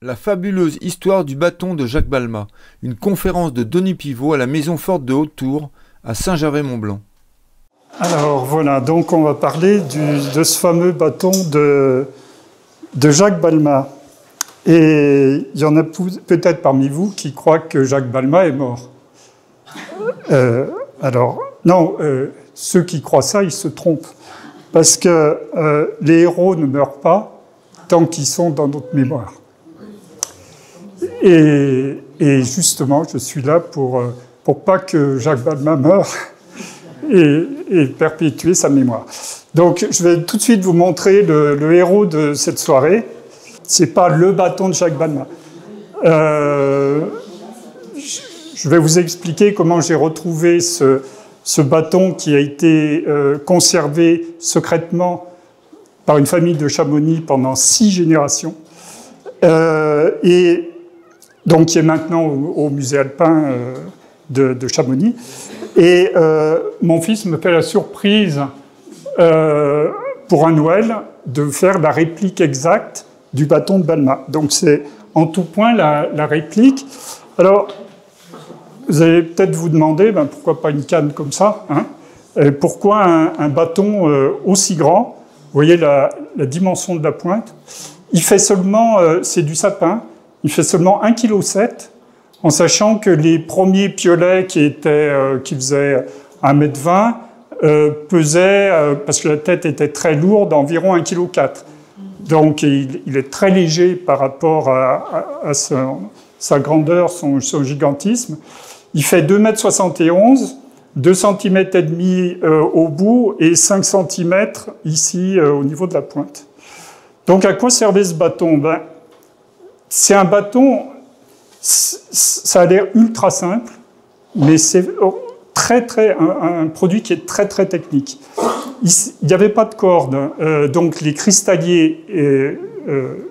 La fabuleuse histoire du bâton de Jacques Balmat, une conférence de Denis Pivot à la Maison Forte de Haute-Tour, à Saint-Gervais-Mont-Blanc. Alors voilà, donc on va parler de ce fameux bâton de Jacques Balmat. Et il y en a peut-être parmi vous qui croient que Jacques Balmat est mort. Alors, non, ceux qui croient ça, ils se trompent. Parce que les héros ne meurent pas tant qu'ils sont dans notre mémoire. Et justement, je suis là pour pas que Jacques Balmat meure et perpétuer sa mémoire. Donc, je vais tout de suite vous montrer le héros de cette soirée. C'est pas le bâton de Jacques Balmat. Je vais vous expliquer comment j'ai retrouvé ce bâton qui a été conservé secrètement par une famille de Chamonix pendant 6 générations. Et donc qui est maintenant au musée alpin de Chamonix. Et mon fils me fait la surprise pour un Noël de faire la réplique exacte du bâton de Balmat. Donc c'est en tout point la réplique. Alors, vous allez peut-être vous demander, pourquoi pas une canne comme ça, hein, pourquoi un bâton aussi grand? Vous voyez la dimension de la pointe. Il fait seulement, c'est du sapin, il fait seulement 1,7 kg, en sachant que les premiers piolets qui faisaient 1,20 m pesaient, parce que la tête était très lourde, environ 1,4 kg. Donc il est très léger par rapport à sa grandeur, son gigantisme. Il fait 2,71 m, 2,5 cm au bout et 5 cm ici au niveau de la pointe. Donc à quoi servait ce bâton? C'est un bâton, ça a l'air ultra simple, mais c'est un produit qui est très très technique. Il n'y avait pas de corde, donc les cristalliers,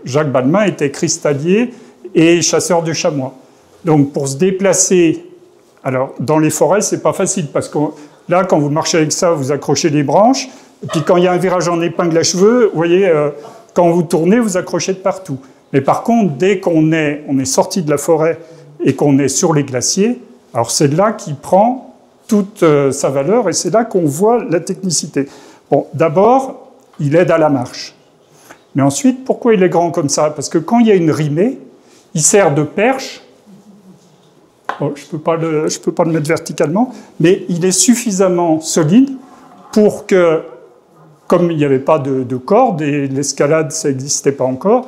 Jacques Balmat était cristallier et chasseur de chamois. Donc pour se déplacer, alors dans les forêts c'est pas facile parce que là quand vous marchez avec ça vous accrochez les branches, et puis quand il y a un virage en épingle à cheveux, vous voyez, quand vous tournez vous accrochez de partout. Mais par contre dès qu'on est sorti de la forêt et qu'on est sur les glaciers, alors c'est là qu'il prend toute sa valeur et c'est là qu'on voit la technicité. Bon, d'abord, il aide à la marche. Mais ensuite, pourquoi il est grand comme ça? Parce que quand il y a une rimée, il sert de perche. Bon, je peux pas le mettre verticalement, mais il est suffisamment solide pour que, comme il n'y avait pas de corde et l'escalade, ça n'existait pas encore,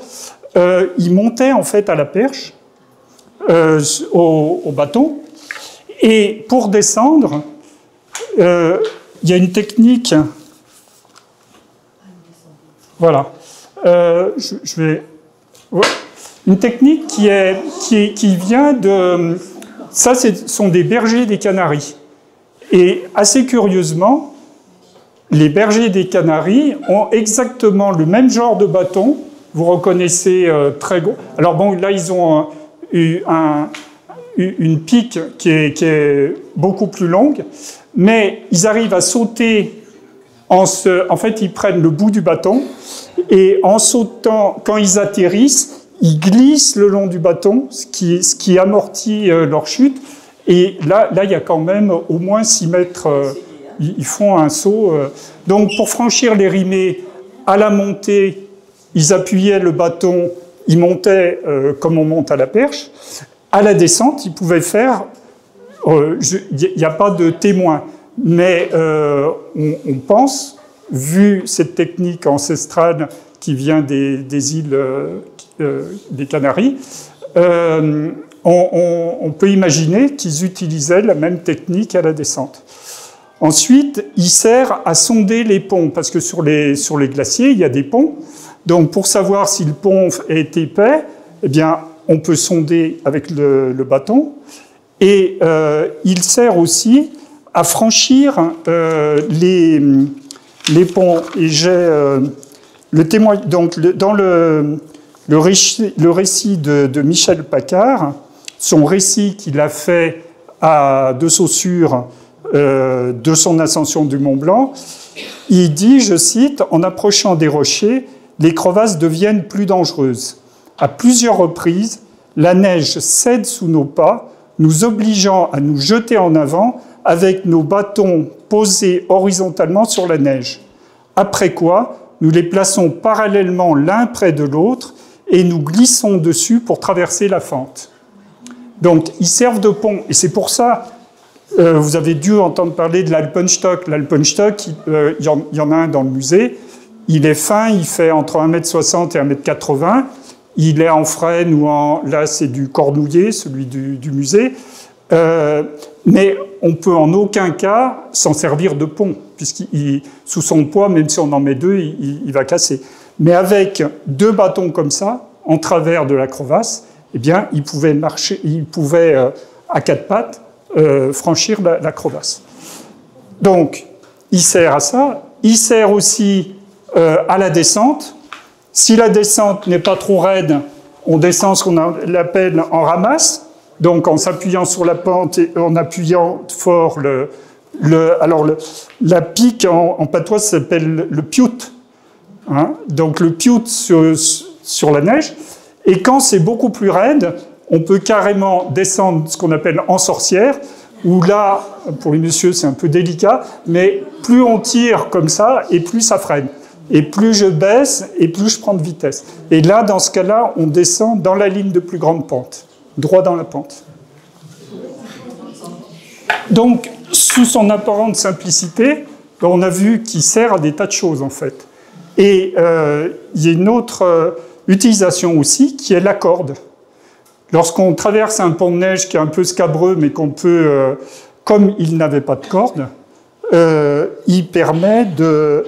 il montait en fait à la perche, au bâton. Et pour descendre, il y a une technique. Voilà. Je vais. Ouais. Une technique qui vient de. Ça, ce sont des bergers des Canaries. Et assez curieusement, les bergers des Canaries ont exactement le même genre de bâton. Vous reconnaissez très gros. Alors bon, là, ils ont eu une pique qui est beaucoup plus longue, mais ils arrivent à sauter en fait, ils prennent le bout du bâton et en sautant, quand ils atterrissent, ils glissent le long du bâton, ce qui amortit leur chute. Et là, il y a quand même au moins 6 mètres. Ils font un saut. Donc, pour franchir les rimées, à la montée, ils appuyaient le bâton, ils montaient comme on monte à la perche. À la descente, ils pouvaient faire... Il n'y a pas de témoin, mais on pense, vu cette technique ancestrale qui vient des îles des Canaries, on peut imaginer qu'ils utilisaient la même technique à la descente. Ensuite, il sert à sonder les ponts, parce que sur les glaciers, il y a des ponts. Donc, pour savoir si le pont est épais, eh bien, on peut sonder avec le bâton. Et il sert aussi à franchir les ponts. Et j'ai le témoin. Donc, dans le récit de Michel Paccard, son récit qu'il a fait de Saussure de son ascension du Mont Blanc, il dit, je cite, « En approchant des rochers, les crevasses deviennent plus dangereuses. à plusieurs reprises, la neige cède sous nos pas, nous obligeant à nous jeter en avant avec nos bâtons posés horizontalement sur la neige. Après quoi, nous les plaçons parallèlement l'un près de l'autre et nous glissons dessus pour traverser la fente. Donc, ils servent de pont. Et c'est pour ça, vous avez dû entendre parler de l'Alpenstock. L'Alpenstock, il y en a un dans le musée. Il est fin, il fait entre 1,60 m et 1,80 m. Il est en frêne ou en... Là, c'est du cornouiller, celui du musée. Mais on peut en aucun cas s'en servir de pont, puisqu'il, sous son poids, même si on en met deux, il va casser. Mais avec deux bâtons comme ça, en travers de la crevasse, eh bien, il pouvait marcher, à quatre pattes, franchir la crevasse. Donc, il sert à ça. Il sert aussi à la descente. Si la descente n'est pas trop raide, on descend ce qu'on appelle en ramasse, donc en s'appuyant sur la pente et en appuyant fort la pique en patois s'appelle le piout. Hein, donc le piout sur la neige. Et quand c'est beaucoup plus raide, on peut carrément descendre ce qu'on appelle en sorcière, où là, pour les messieurs, c'est un peu délicat, mais plus on tire comme ça, et plus ça freine. Et plus je baisse, et plus je prends de vitesse. Et là, dans ce cas-là, on descend dans la ligne de plus grande pente, droit dans la pente. Donc, sous son apparente simplicité, on a vu qu'il sert à des tas de choses, en fait. Et il y a une autre utilisation aussi, qui est la corde. Lorsqu'on traverse un pont de neige qui est un peu scabreux, mais qu'on peut, comme il n'avait pas de corde, il permet de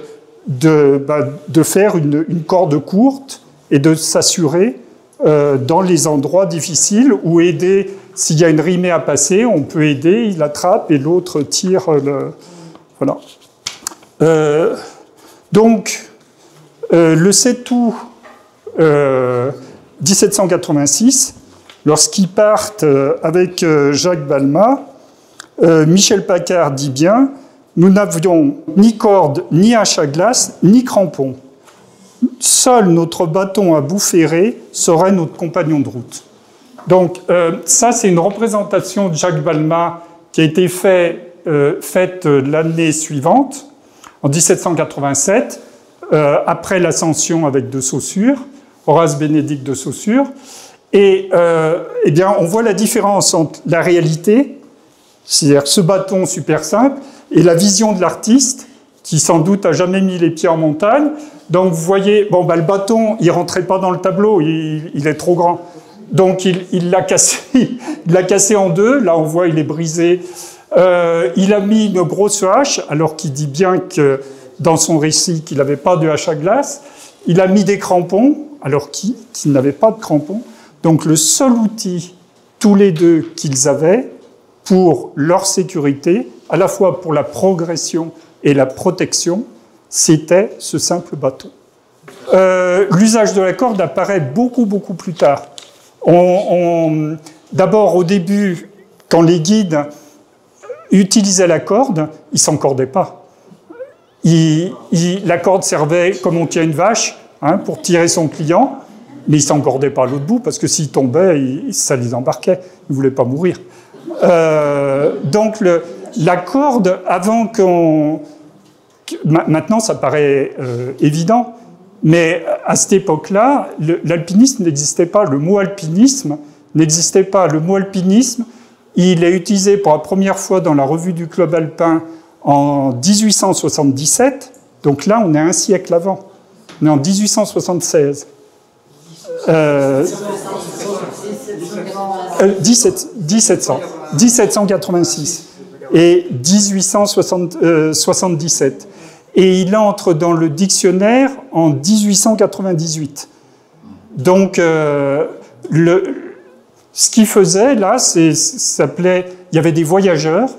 faire une corde courte et de s'assurer dans les endroits difficiles ou aider, s'il y a une rimée à passer, on peut aider, il attrape et l'autre tire. Voilà. Donc, le 7 août 1786, lorsqu'ils partent avec Jacques Balmat, Michel Paccard dit bien: nous n'avions ni corde, ni hache à glace, ni crampons. Seul notre bâton à bout ferré serait notre compagnon de route. Donc, ça, c'est une représentation de Jacques Balmat qui a été faite l'année suivante, en 1787, après l'Ascension avec de Saussure, Horace Bénédicte de Saussure. Et eh bien, on voit la différence entre la réalité, c'est-à-dire ce bâton super simple, et la vision de l'artiste, qui sans doute a jamais mis les pieds en montagne. Donc vous voyez, bon, le bâton, il rentrait pas dans le tableau, il est trop grand. Donc il l'a cassé en deux, là on voit il est brisé. Il a mis une grosse hache, alors qu'il dit bien que dans son récit qu'il n'avait pas de hache à glace. Il a mis des crampons, alors qu'il n'avait pas de crampons. Donc le seul outil, tous les deux, qu'ils avaient pour leur sécurité, à la fois pour la progression et la protection, c'était ce simple bâton. L'usage de la corde apparaît beaucoup plus tard. D'abord, au début, quand les guides utilisaient la corde, ils ne s'encordaient pas. La corde servait, comme on tient une vache, hein, pour tirer son client, mais ils ne s'encordaient pas à l'autre bout, parce que s'ils tombaient, ça les embarquait. Ils ne voulaient pas mourir. Donc, la corde, avant qu'on... Maintenant, ça paraît évident, mais à cette époque-là, l'alpinisme n'existait pas. Le mot alpinisme n'existait pas. Le mot alpinisme, il est utilisé pour la première fois dans la revue du Club alpin en 1877. Donc là, on est un siècle avant. On est en 1876. 1786 et 1877. Et il entre dans le dictionnaire en 1898. Donc, ce qu'il faisait, là, s'appelait... Il y avait des voyageurs.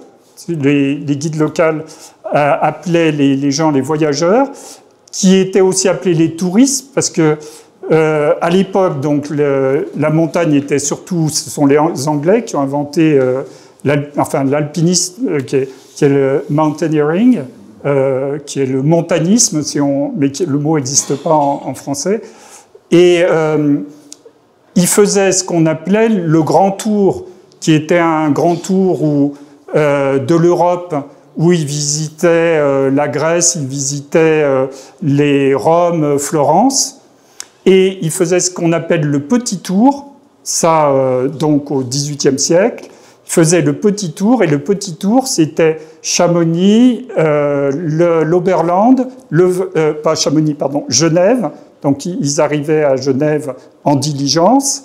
Les guides locaux appelaient les gens les voyageurs, qui étaient aussi appelés les touristes, parce que à l'époque, donc, la montagne était surtout... Ce sont les Anglais qui ont inventé l'alpinisme, qui est le mountaineering, qui est le montanisme, mais le mot n'existe pas en français. Et il faisait ce qu'on appelait le grand tour, qui était un grand tour de l'Europe, où il visitait la Grèce, il visitait les Rome, Florence, et il faisait ce qu'on appelle le petit tour, ça donc au XVIIIe siècle. Il faisait le petit tour, et le petit tour, c'était Chamonix, l'Oberland, pas Chamonix, pardon, Genève. Donc ils arrivaient à Genève en diligence.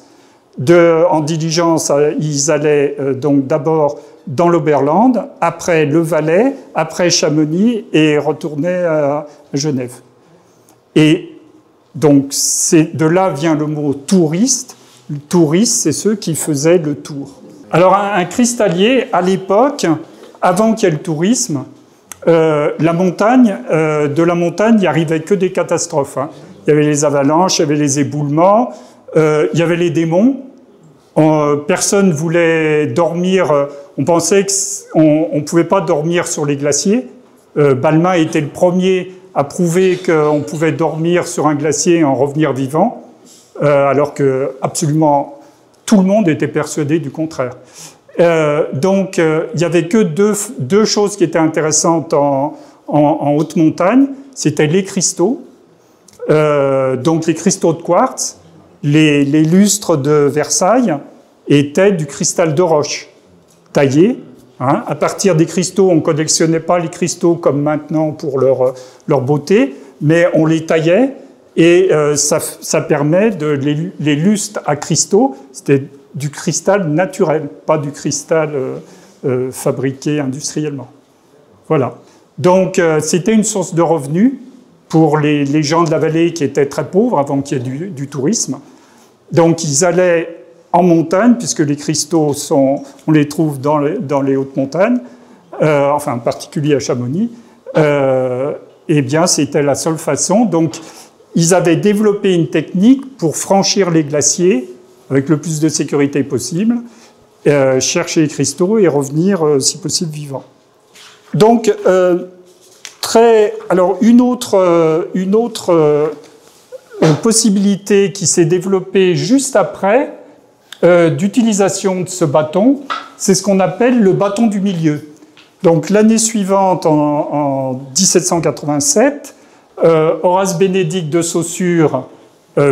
En diligence, ils allaient donc d'abord dans l'Oberland, après le Valais, après Chamonix, et retournaient à Genève. Et donc de là vient le mot touriste. Le touriste, c'est ceux qui faisaient le tour. Alors un cristallier, à l'époque, avant qu'il y ait le tourisme, de la montagne, il n'y arrivait que des catastrophes. Hein. Il y avait les avalanches, il y avait les éboulements, il y avait les démons. Personne ne voulait dormir. On pensait qu'on ne pouvait pas dormir sur les glaciers. Balma était le premier à prouver qu'on pouvait dormir sur un glacier et en revenir vivant, alors que absolument tout le monde était persuadé du contraire. Donc, il n'y avait que deux choses qui étaient intéressantes en haute montagne. C'était les cristaux, donc les cristaux de quartz. Les lustres de Versailles étaient du cristal de roche, taillé. Hein. À partir des cristaux, on ne collectionnait pas les cristaux comme maintenant pour leur beauté, mais on les taillait. Et ça permet les lustres à cristaux, c'était du cristal naturel, pas du cristal fabriqué industriellement. Voilà. Donc c'était une source de revenus pour les gens de la vallée qui étaient très pauvres avant qu'il y ait du tourisme. Donc ils allaient en montagne, puisque les cristaux on les trouve dans les hautes montagnes, enfin en particulier à Chamonix. Eh bien c'était la seule façon. Donc ils avaient développé une technique pour franchir les glaciers avec le plus de sécurité possible, chercher les cristaux et revenir, si possible, vivants. Donc, alors une autre possibilité qui s'est développée juste après d'utilisation de ce bâton, c'est ce qu'on appelle le bâton du milieu. Donc, l'année suivante, en 1787, Horace Bénédicte de Saussure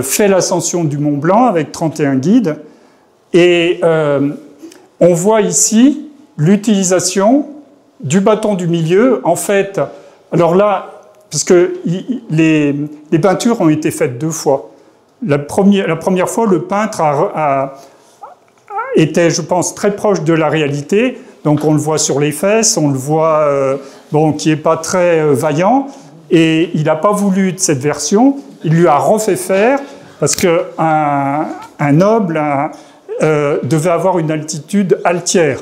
fait l'ascension du Mont Blanc avec 31 guides. Et on voit ici l'utilisation du bâton du milieu. En fait, alors là, parce que les peintures ont été faites deux fois. La première fois, le peintre était, je pense, très proche de la réalité. Donc on le voit sur les fesses, on le voit, qui n'est pas très vaillant. Et il n'a pas voulu de cette version, il lui a refait faire, parce qu'un noble devait avoir une altitude altière.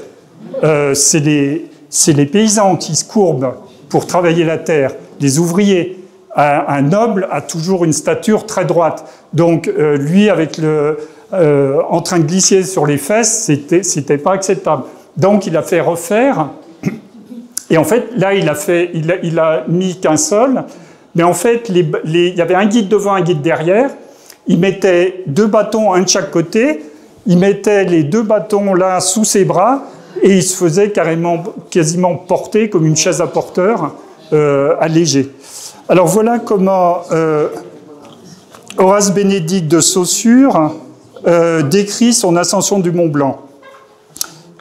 C'est les paysans qui se courbent pour travailler la terre, les ouvriers. Un noble a toujours une stature très droite. Donc lui, en train de glisser sur les fesses, c'était pas acceptable. Donc il a fait refaire. Et en fait, là, il a mis qu'un seul, mais en fait, il y avait un guide devant, un guide derrière. Il mettait deux bâtons, un de chaque côté. Il mettait les deux bâtons là sous ses bras et il se faisait quasiment porter comme une chaise à porteur, allégée. Alors voilà comment Horace Bénédicte de Saussure décrit son ascension du Mont Blanc.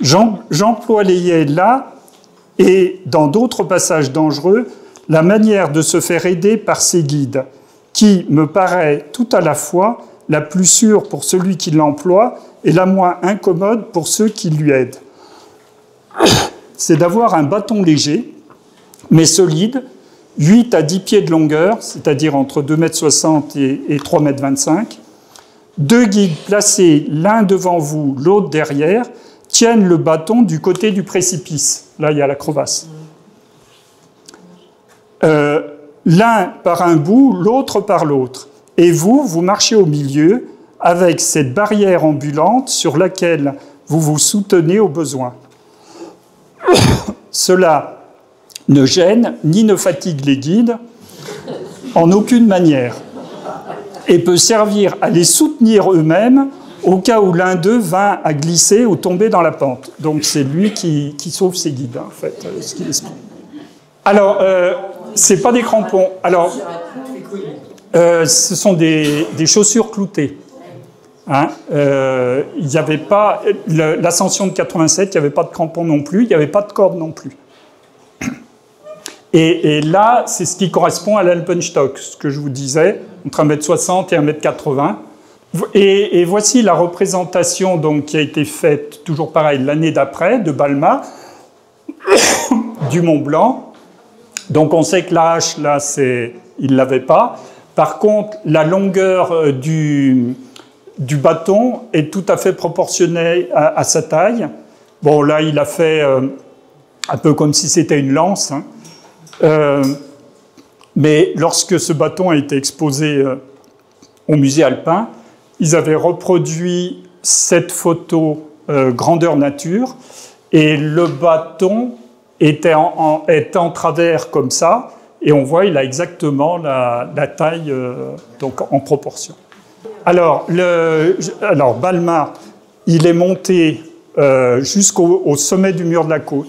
J'employais là, et dans d'autres passages dangereux, la manière de se faire aider par ses guides, qui me paraît tout à la fois la plus sûre pour celui qui l'emploie et la moins incommode pour ceux qui lui aident. C'est d'avoir un bâton léger, mais solide, 8 à 10 pieds de longueur, c'est-à-dire entre 2,60 m et 3,25 m. Deux guides placés l'un devant vous, l'autre derrière, tiennent le bâton du côté du précipice. Là, il y a la crevasse. L'un par un bout, l'autre par l'autre. Et vous marchez au milieu avec cette barrière ambulante sur laquelle vous vous soutenez au besoin. Cela ne gêne ni ne fatigue les guides en aucune manière et peut servir à les soutenir eux-mêmes au cas où l'un d'eux va à glisser ou tomber dans la pente. Donc c'est lui qui sauve ses guides, en fait, ce qu'il explique. Alors, c'est pas des crampons. Alors, ce sont des chaussures cloutées. Hein, il n'y avait pas l'ascension de 87, il n'y avait pas de crampons non plus, il n'y avait pas de corde non plus. Et là, c'est ce qui correspond à l'Alpenstock, ce que je vous disais, entre 1,60 m et 1,80 m. Et voici la représentation donc, qui a été faite, toujours pareil, l'année d'après, de Balma, du Mont Blanc. Donc on sait que la hache, là, il ne l'avait pas. Par contre, la longueur du bâton est tout à fait proportionnée à sa taille. Bon, là, il a fait un peu comme si c'était une lance. Hein. Mais lorsque ce bâton a été exposé au musée alpin, ils avaient reproduit cette photo grandeur nature et le bâton était en travers comme ça et on voit il a exactement la taille donc en proportion. Alors Balma, il est monté jusqu'au sommet du mur de la côte,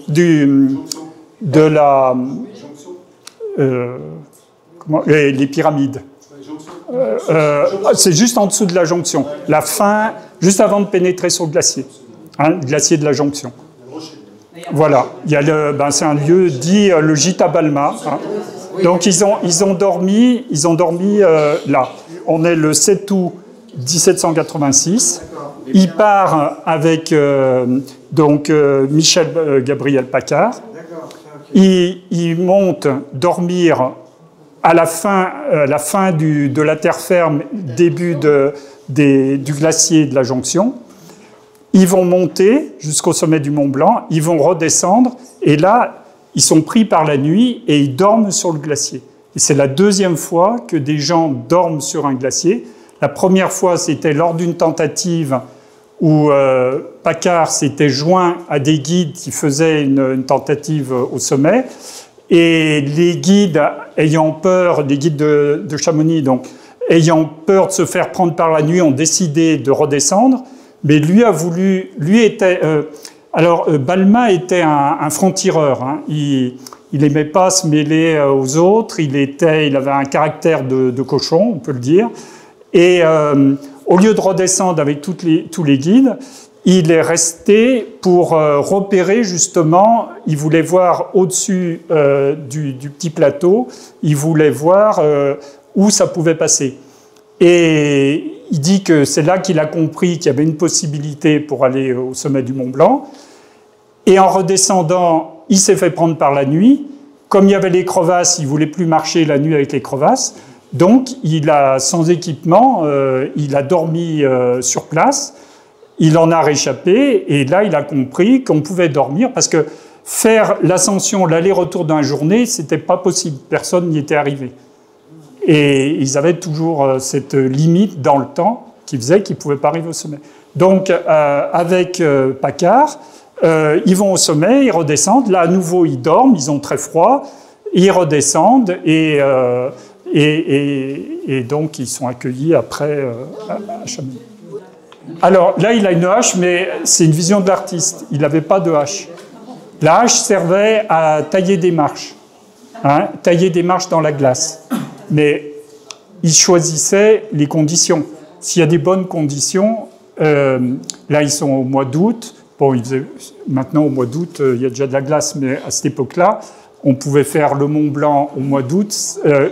les pyramides. C'est juste en dessous de la jonction. La fin, juste avant de pénétrer sur le glacier. Hein, le glacier de la jonction. Voilà. C'est un lieu dit le gîte à Balma. Hein. Donc ils ont dormi là. On est le 7 août 1786. Il part avec Michel Gabriel Paccard. Il monte dormir à la fin de la terre ferme, début du glacier de la jonction. Ils vont monter jusqu'au sommet du Mont Blanc, ils vont redescendre, et là, ils sont pris par la nuit et ils dorment sur le glacier. Et c'est la deuxième fois que des gens dorment sur un glacier. La première fois, c'était lors d'une tentative où Paccard s'était joint à des guides qui faisaient une tentative au sommet. Et les guides ayant peur, les guides de Chamonix, donc, ayant peur de se faire prendre par la nuit, ont décidé de redescendre. Mais lui a voulu... Balma était un franc-tireur. Hein. Il n'aimait pas se mêler aux autres. Il avait un caractère de cochon, on peut le dire. Et au lieu de redescendre avec tous les guides, il est resté pour repérer justement, il voulait voir au-dessus du petit plateau, il voulait voir où ça pouvait passer. Et il dit que c'est là qu'il a compris qu'il y avait une possibilité pour aller au sommet du Mont Blanc. Et en redescendant, il s'est fait prendre par la nuit. Comme il y avait les crevasses, il ne voulait plus marcher la nuit avec les crevasses. Donc, sans équipement, il a dormi sur place. Il en a réchappé et là, il a compris qu'on pouvait dormir parce que faire l'ascension, l'aller-retour dans la journée, c'était pas possible. Personne n'y était arrivé. Et ils avaient toujours cette limite dans le temps qui faisait qu'ils ne pouvaient pas arriver au sommet. Donc, avec Paccard, ils vont au sommet, ils redescendent. Là, à nouveau, ils dorment, ils ont très froid. Ils redescendent et donc, ils sont accueillis après à Chamonix. Alors là, il a une hache, mais c'est une vision de l'artiste. Il n'avait pas de hache. La hache servait à tailler des marches, hein, tailler des marches dans la glace. Mais il choisissait les conditions. S'il y a des bonnes conditions, là, ils sont au mois d'août. Bon, maintenant, au mois d'août, il y a déjà de la glace, mais à cette époque-là, on pouvait faire le Mont Blanc au mois d'août.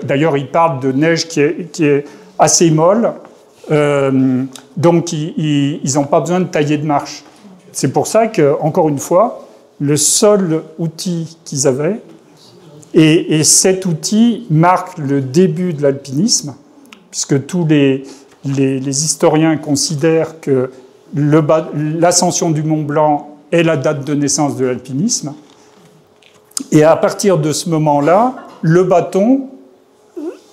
D'ailleurs, il parle de neige qui est assez molle. Donc, ils n'ont pas besoin de tailler de marche. C'est pour ça que, encore une fois, le seul outil qu'ils avaient, et cet outil marque le début de l'alpinisme, puisque tous les historiens considèrent que l'ascension du Mont Blanc est la date de naissance de l'alpinisme. Et à partir de ce moment-là, le bâton,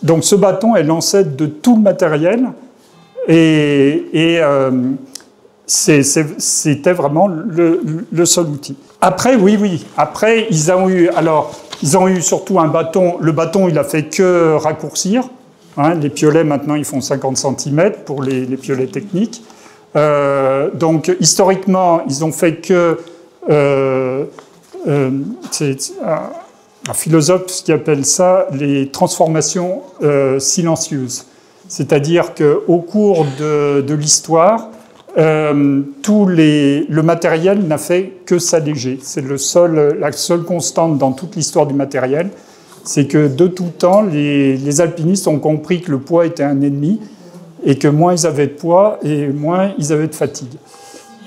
donc ce bâton est l'ancêtre de tout le matériel, et c'était vraiment le seul outil. Après, oui. Après, ils ont eu surtout un bâton. Le bâton, il a fait que raccourcir. Hein, les piolets, maintenant, ils font 50 cm pour les piolets techniques. Donc, historiquement, ils ont fait que... c'est un philosophe qui appelle ça les transformations silencieuses. C'est-à-dire qu'au cours de l'histoire, le matériel n'a fait que s'alléger. C'est la seule constante dans toute l'histoire du matériel. C'est que de tout temps, les alpinistes ont compris que le poids était un ennemi et que moins ils avaient de poids et moins ils avaient de fatigue.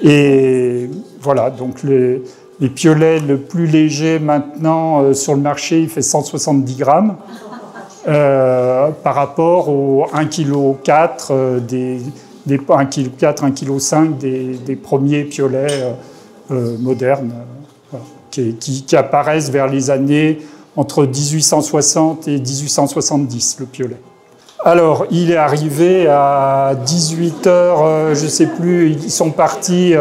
Et voilà, donc les piolets le plus léger maintenant sur le marché, il fait 170 grammes par rapport aux 1,4 kg des 1,4 kg, 1,5 kg des premiers piolets modernes voilà, qui apparaissent vers les années entre 1860 et 1870, le piolet. Alors, il est arrivé à 18h, je ne sais plus, ils sont partis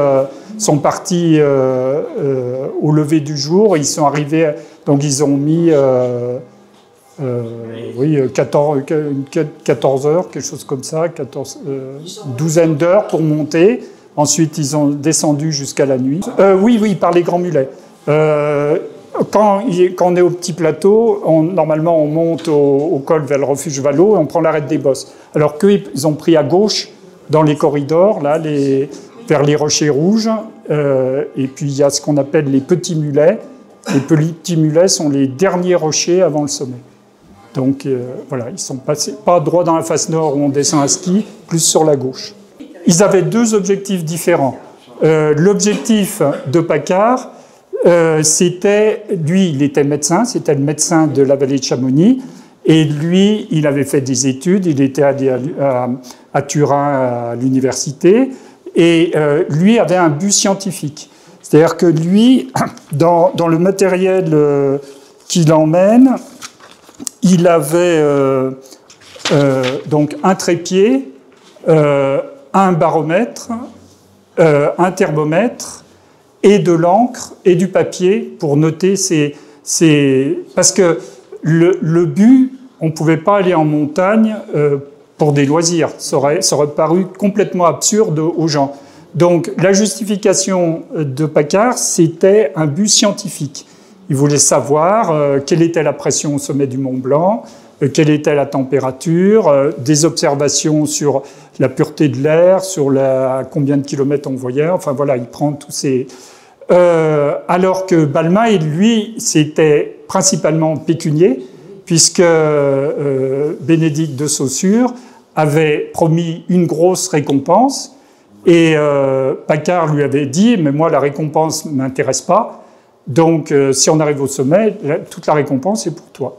au lever du jour, ils sont arrivés, donc ils ont mis 14 heures, quelque chose comme ça, une douzaine d'heures pour monter. Ensuite, ils ont descendu jusqu'à la nuit. Oui, par les Grands Mulets. Quand on est au petit plateau, normalement, on monte au col vers le refuge Vallot et on prend l'arête des Bosses. Alors qu'eux, ils ont pris à gauche dans les corridors, là, vers les Rochers Rouges. Et puis, il y a ce qu'on appelle les petits mulets. Les petits mulets sont les derniers rochers avant le sommet. Donc, voilà, ils sont passés pas droit dans la face nord où on descend à ski, plus sur la gauche. Ils avaient deux objectifs différents. L'objectif de Paccard, c'était, lui, il était médecin, c'était le médecin de la vallée de Chamonix, et lui, il avait fait des études, il était allé à Turin à l'université, et lui avait un but scientifique. C'est-à-dire que lui, dans le matériel qu'il emmène, il avait donc un trépied, un baromètre, un thermomètre, et de l'encre et du papier pour noter parce que le but, on ne pouvait pas aller en montagne pour des loisirs. Ça aurait paru complètement absurde aux gens. Donc la justification de Paccard, c'était un but scientifique. Il voulait savoir quelle était la pression au sommet du Mont Blanc, quelle était la température, des observations sur la pureté de l'air, sur combien de kilomètres on voyait. Enfin voilà, il prend tous ces... alors que Balma, lui, c'était principalement pécunier, puisque Bénédicte de Saussure avait promis une grosse récompense, et Paccard lui avait dit « mais moi, la récompense ne m'intéresse pas, donc si on arrive au sommet, toute la récompense est pour toi ».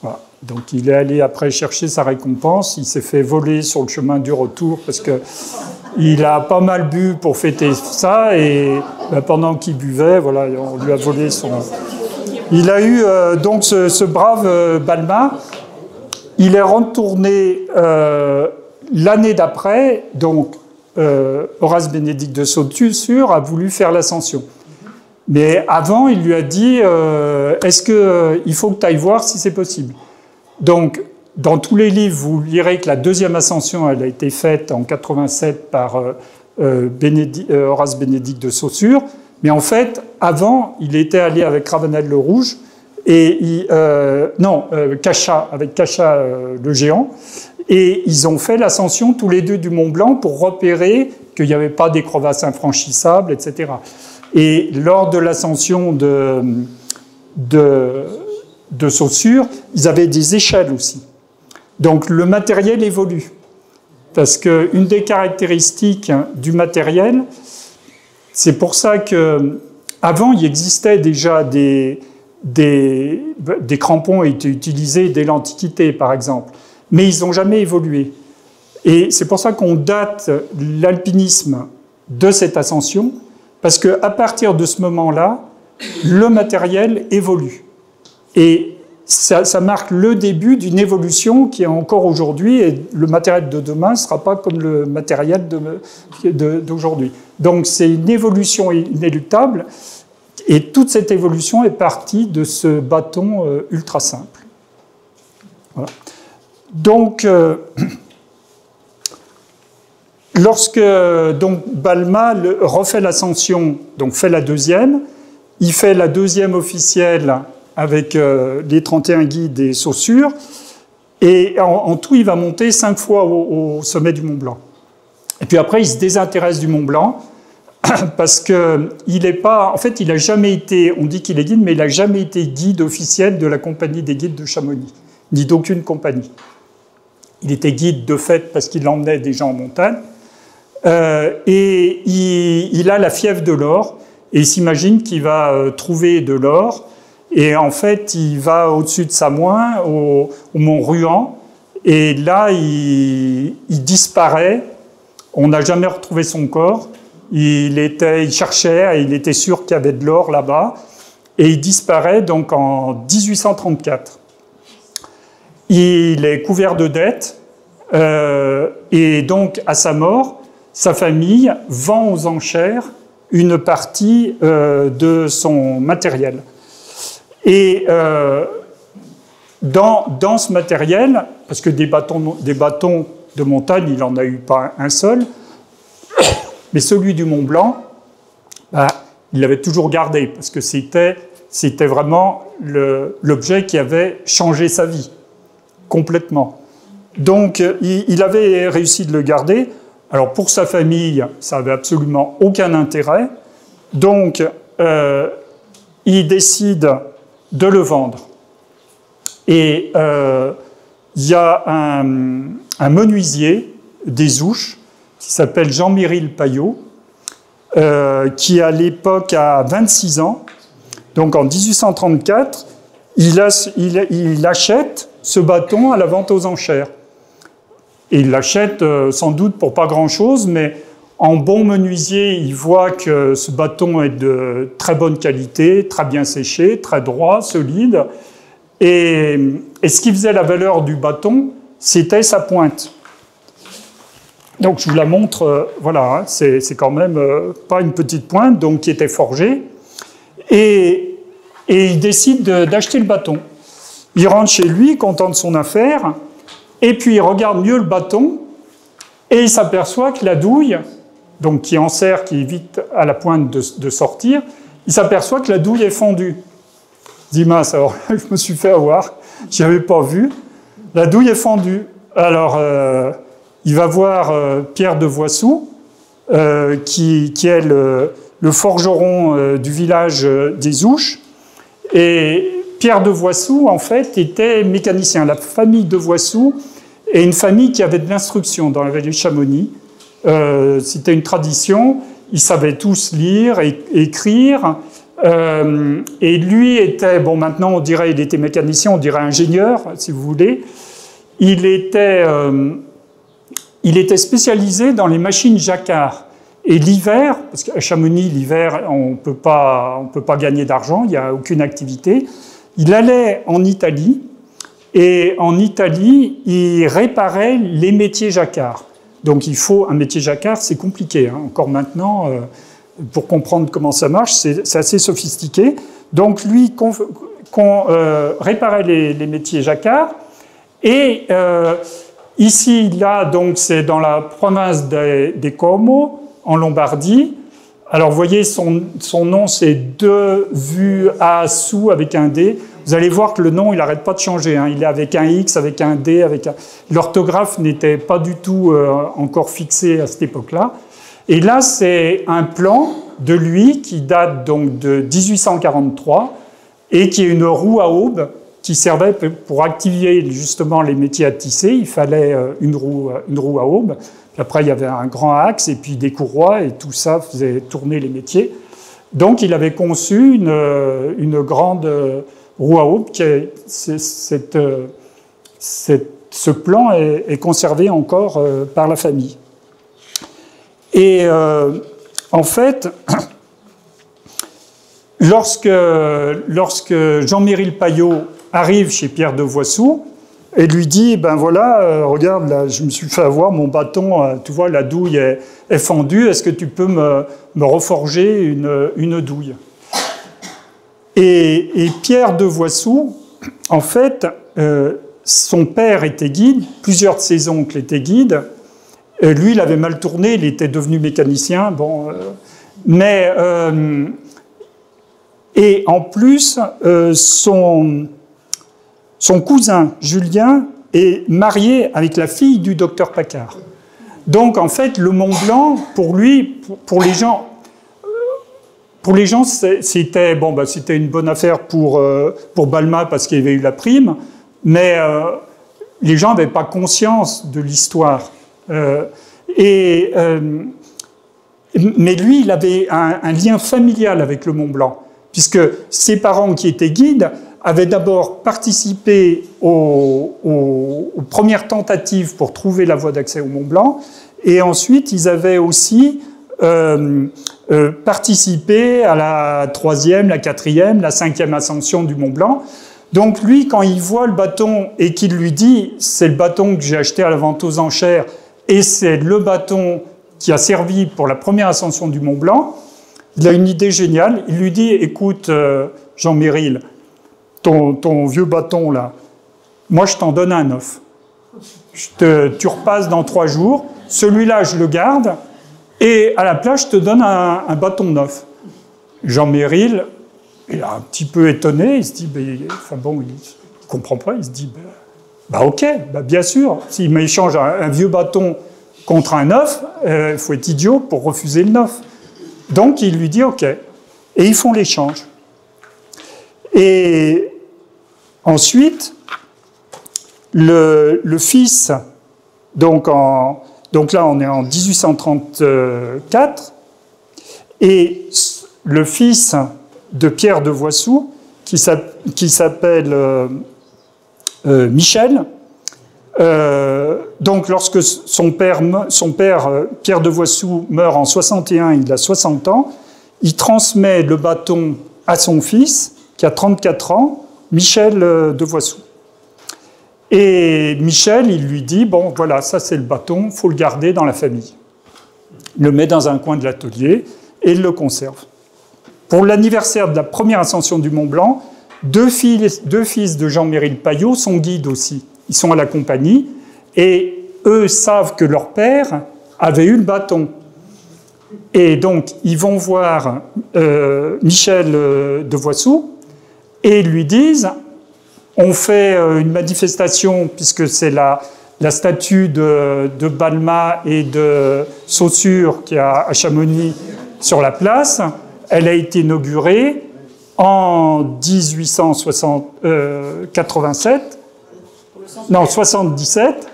Voilà. Donc il est allé après chercher sa récompense, il s'est fait voler sur le chemin du retour parce qu'il a pas mal bu pour fêter ça et pendant qu'il buvait, voilà, on lui a volé son... Il a eu donc ce brave Balma, il est retourné l'année d'après, donc Horace Bénédicte de Saussure a voulu faire l'ascension. Mais avant, il lui a dit est-ce qu'il faut que tu ailles voir si c'est possible. Donc, dans tous les livres, vous lirez que la deuxième ascension, elle a été faite en 87 par Horace Bénédicte de Saussure. Mais en fait, avant, il était allé avec Ravenel le Rouge, et Cachat, avec Cachat le géant, et ils ont fait l'ascension tous les deux du Mont Blanc pour repérer qu'il n'y avait pas des crevasses infranchissables, etc. Et lors de l'ascension de Saussure, ils avaient des échelles aussi. Donc le matériel évolue. Parce qu'une des caractéristiques du matériel, c'est pour ça qu'avant, il existait déjà des crampons qui étaient utilisés dès l'Antiquité, par exemple. Mais ils n'ont jamais évolué. Et c'est pour ça qu'on date l'alpinisme de cette ascension, parce qu'à partir de ce moment-là, le matériel évolue. Et ça marque le début d'une évolution qui est encore aujourd'hui, et le matériel de demain ne sera pas comme le matériel d'aujourd'hui. Donc c'est une évolution inéluctable, et toute cette évolution est partie de ce bâton ultra simple. Voilà. Donc, lorsque donc Balma refait l'ascension, donc fait la deuxième, il fait la deuxième officielle avec les 31 guides et Saussure, et en tout, il va monter 5 fois au sommet du Mont Blanc. Et puis après, il se désintéresse du Mont Blanc, parce qu'il n'est pas... En fait, il n'a jamais été... On dit qu'il est guide, mais il n'a jamais été guide officiel de la compagnie des guides de Chamonix, ni d'aucune compagnie. Il était guide de fait parce qu'il emmenait des gens en montagne. Et il a la fièvre de l'or, et il s'imagine qu'il va trouver de l'or. Et en fait, il va au-dessus de Samoin, au mont Ruan, et là, il disparaît. On n'a jamais retrouvé son corps. Il cherchait, il était sûr qu'il y avait de l'or là-bas, et il disparaît donc en 1834. Il est couvert de dettes, et donc à sa mort, sa famille vend aux enchères une partie de son matériel. Et dans ce matériel, parce que des bâtons de montagne, il n'en a eu pas un seul, mais celui du Mont Blanc, il l'avait toujours gardé, parce que c'était vraiment l'objet qui avait changé sa vie, complètement. Donc, il avait réussi de le garder. Alors, pour sa famille, ça n'avait absolument aucun intérêt. Donc, il décide de le vendre. Et il y a un menuisier des Ouches qui s'appelle Jean-Méril Payot, qui à l'époque a 26 ans. Donc en 1834, il achète ce bâton à la vente aux enchères. Et il l'achète sans doute pour pas grand-chose, mais en bon menuisier, il voit que ce bâton est de très bonne qualité, très bien séché, très droit, solide. Et ce qui faisait la valeur du bâton, c'était sa pointe. Donc je vous la montre, voilà, c'est quand même pas une petite pointe, donc qui était forgée. Et il décide d'acheter le bâton. Il rentre chez lui, content de son affaire, et puis il regarde mieux le bâton, et il s'aperçoit que la douille, donc qui enserre, qui évite à la pointe de sortir, il s'aperçoit que la douille est fendue. Il dit, mince, alors je me suis fait avoir, je n'avais pas vu. La douille est fendue. Alors, il va voir Pierre de Voissou, qui est le forgeron du village des Ouches. Et Pierre de Voissou, en fait, était mécanicien. La famille de Voissou est une famille qui avait de l'instruction dans la vallée de Chamonix. C'était une tradition. Ils savaient tous lire et écrire. Et lui était, bon, maintenant on dirait il était mécanicien, on dirait ingénieur, si vous voulez. Il était spécialisé dans les machines Jacquard. Et l'hiver, parce qu'à Chamonix, l'hiver, on peut pas gagner d'argent, il n'y a aucune activité. Il allait en Italie, et en Italie, il réparait les métiers Jacquard. Donc il faut un métier Jacquard, c'est compliqué, hein. Encore maintenant, pour comprendre comment ça marche, c'est assez sophistiqué. Donc lui réparait les métiers Jacquard, et ici, là, donc c'est dans la province des Como, en Lombardie. Alors, vous voyez, son nom, c'est De Vu A Sou avec un D. Vous allez voir que le nom, il n'arrête pas de changer, hein. Il est avec un X, avec un D, avec un... L'orthographe n'était pas du tout encore fixée à cette époque-là. Et là, c'est un plan de lui qui date donc de 1843 et qui est une roue à aube qui servait pour activer justement les métiers à tisser. Il fallait une roue à aube. Après, il y avait un grand axe et puis des courroies, et tout ça faisait tourner les métiers. Donc, il avait conçu une grande roue à aube. Ce plan est conservé encore par la famille. Et en fait, lorsque Jean-Méril Payot arrive chez Pierre de Voissou, et lui dit, ben voilà, regarde, là, je me suis fait avoir, mon bâton, tu vois, la douille est fendue, est-ce que tu peux me reforger une douille? Et Pierre de Voissou, en fait, son père était guide, plusieurs de ses oncles étaient guides, Lui, il avait mal tourné, il était devenu mécanicien. Bon, et en plus, son cousin, Julien, est marié avec la fille du docteur Paccard. Donc, en fait, le Mont Blanc, pour lui, pour les gens, c'était bon, c'était une bonne affaire pour Balma parce qu'il avait eu la prime, mais les gens n'avaient pas conscience de l'histoire. Mais lui, il avait un lien familial avec le Mont Blanc, puisque ses parents, qui étaient guides, avaient d'abord participé aux premières tentatives pour trouver la voie d'accès au Mont Blanc, et ensuite, ils avaient aussi participé à la 3e, la 4e, la 5e ascension du Mont Blanc. Donc lui, quand il voit le bâton et qu'il lui dit « c'est le bâton que j'ai acheté à la vente aux enchères et c'est le bâton qui a servi pour la première ascension du Mont Blanc », il a une idée géniale. Il lui dit « écoute, Jean Méril, ton vieux bâton là, moi je t'en donne un neuf. Tu repasses dans 3 jours, celui-là je le garde et à la place je te donne un bâton neuf. » Jean Méril, il est un petit peu étonné, il se dit, il ne comprend pas, il se dit, ok, bien sûr, s'il m'échange un vieux bâton contre un neuf, il faut être idiot pour refuser le neuf. Donc il lui dit, ok, et ils font l'échange. Et ensuite, le fils, donc là on est en 1834, et le fils de Pierre de Voissou, qui s'appelle Michel. Donc, lorsque son père, Pierre de Voissou, meurt en 61, il a 60 ans, il transmet le bâton à son fils, qui a 34 ans, Michel de Voissou. Et Michel, il lui dit, bon, voilà, ça c'est le bâton, il faut le garder dans la famille. Il le met dans un coin de l'atelier et il le conserve. Pour l'anniversaire de la première ascension du Mont Blanc, deux fils de Jean-Méril Payot sont guides aussi. Ils sont à la compagnie et eux savent que leur père avait eu le bâton. Et donc, ils vont voir Michel de Voissou et lui disent « On fait une manifestation, puisque c'est la statue de Balma et de Saussure qui est à Chamonix sur la place. Elle a été inaugurée en 1887, non, 77,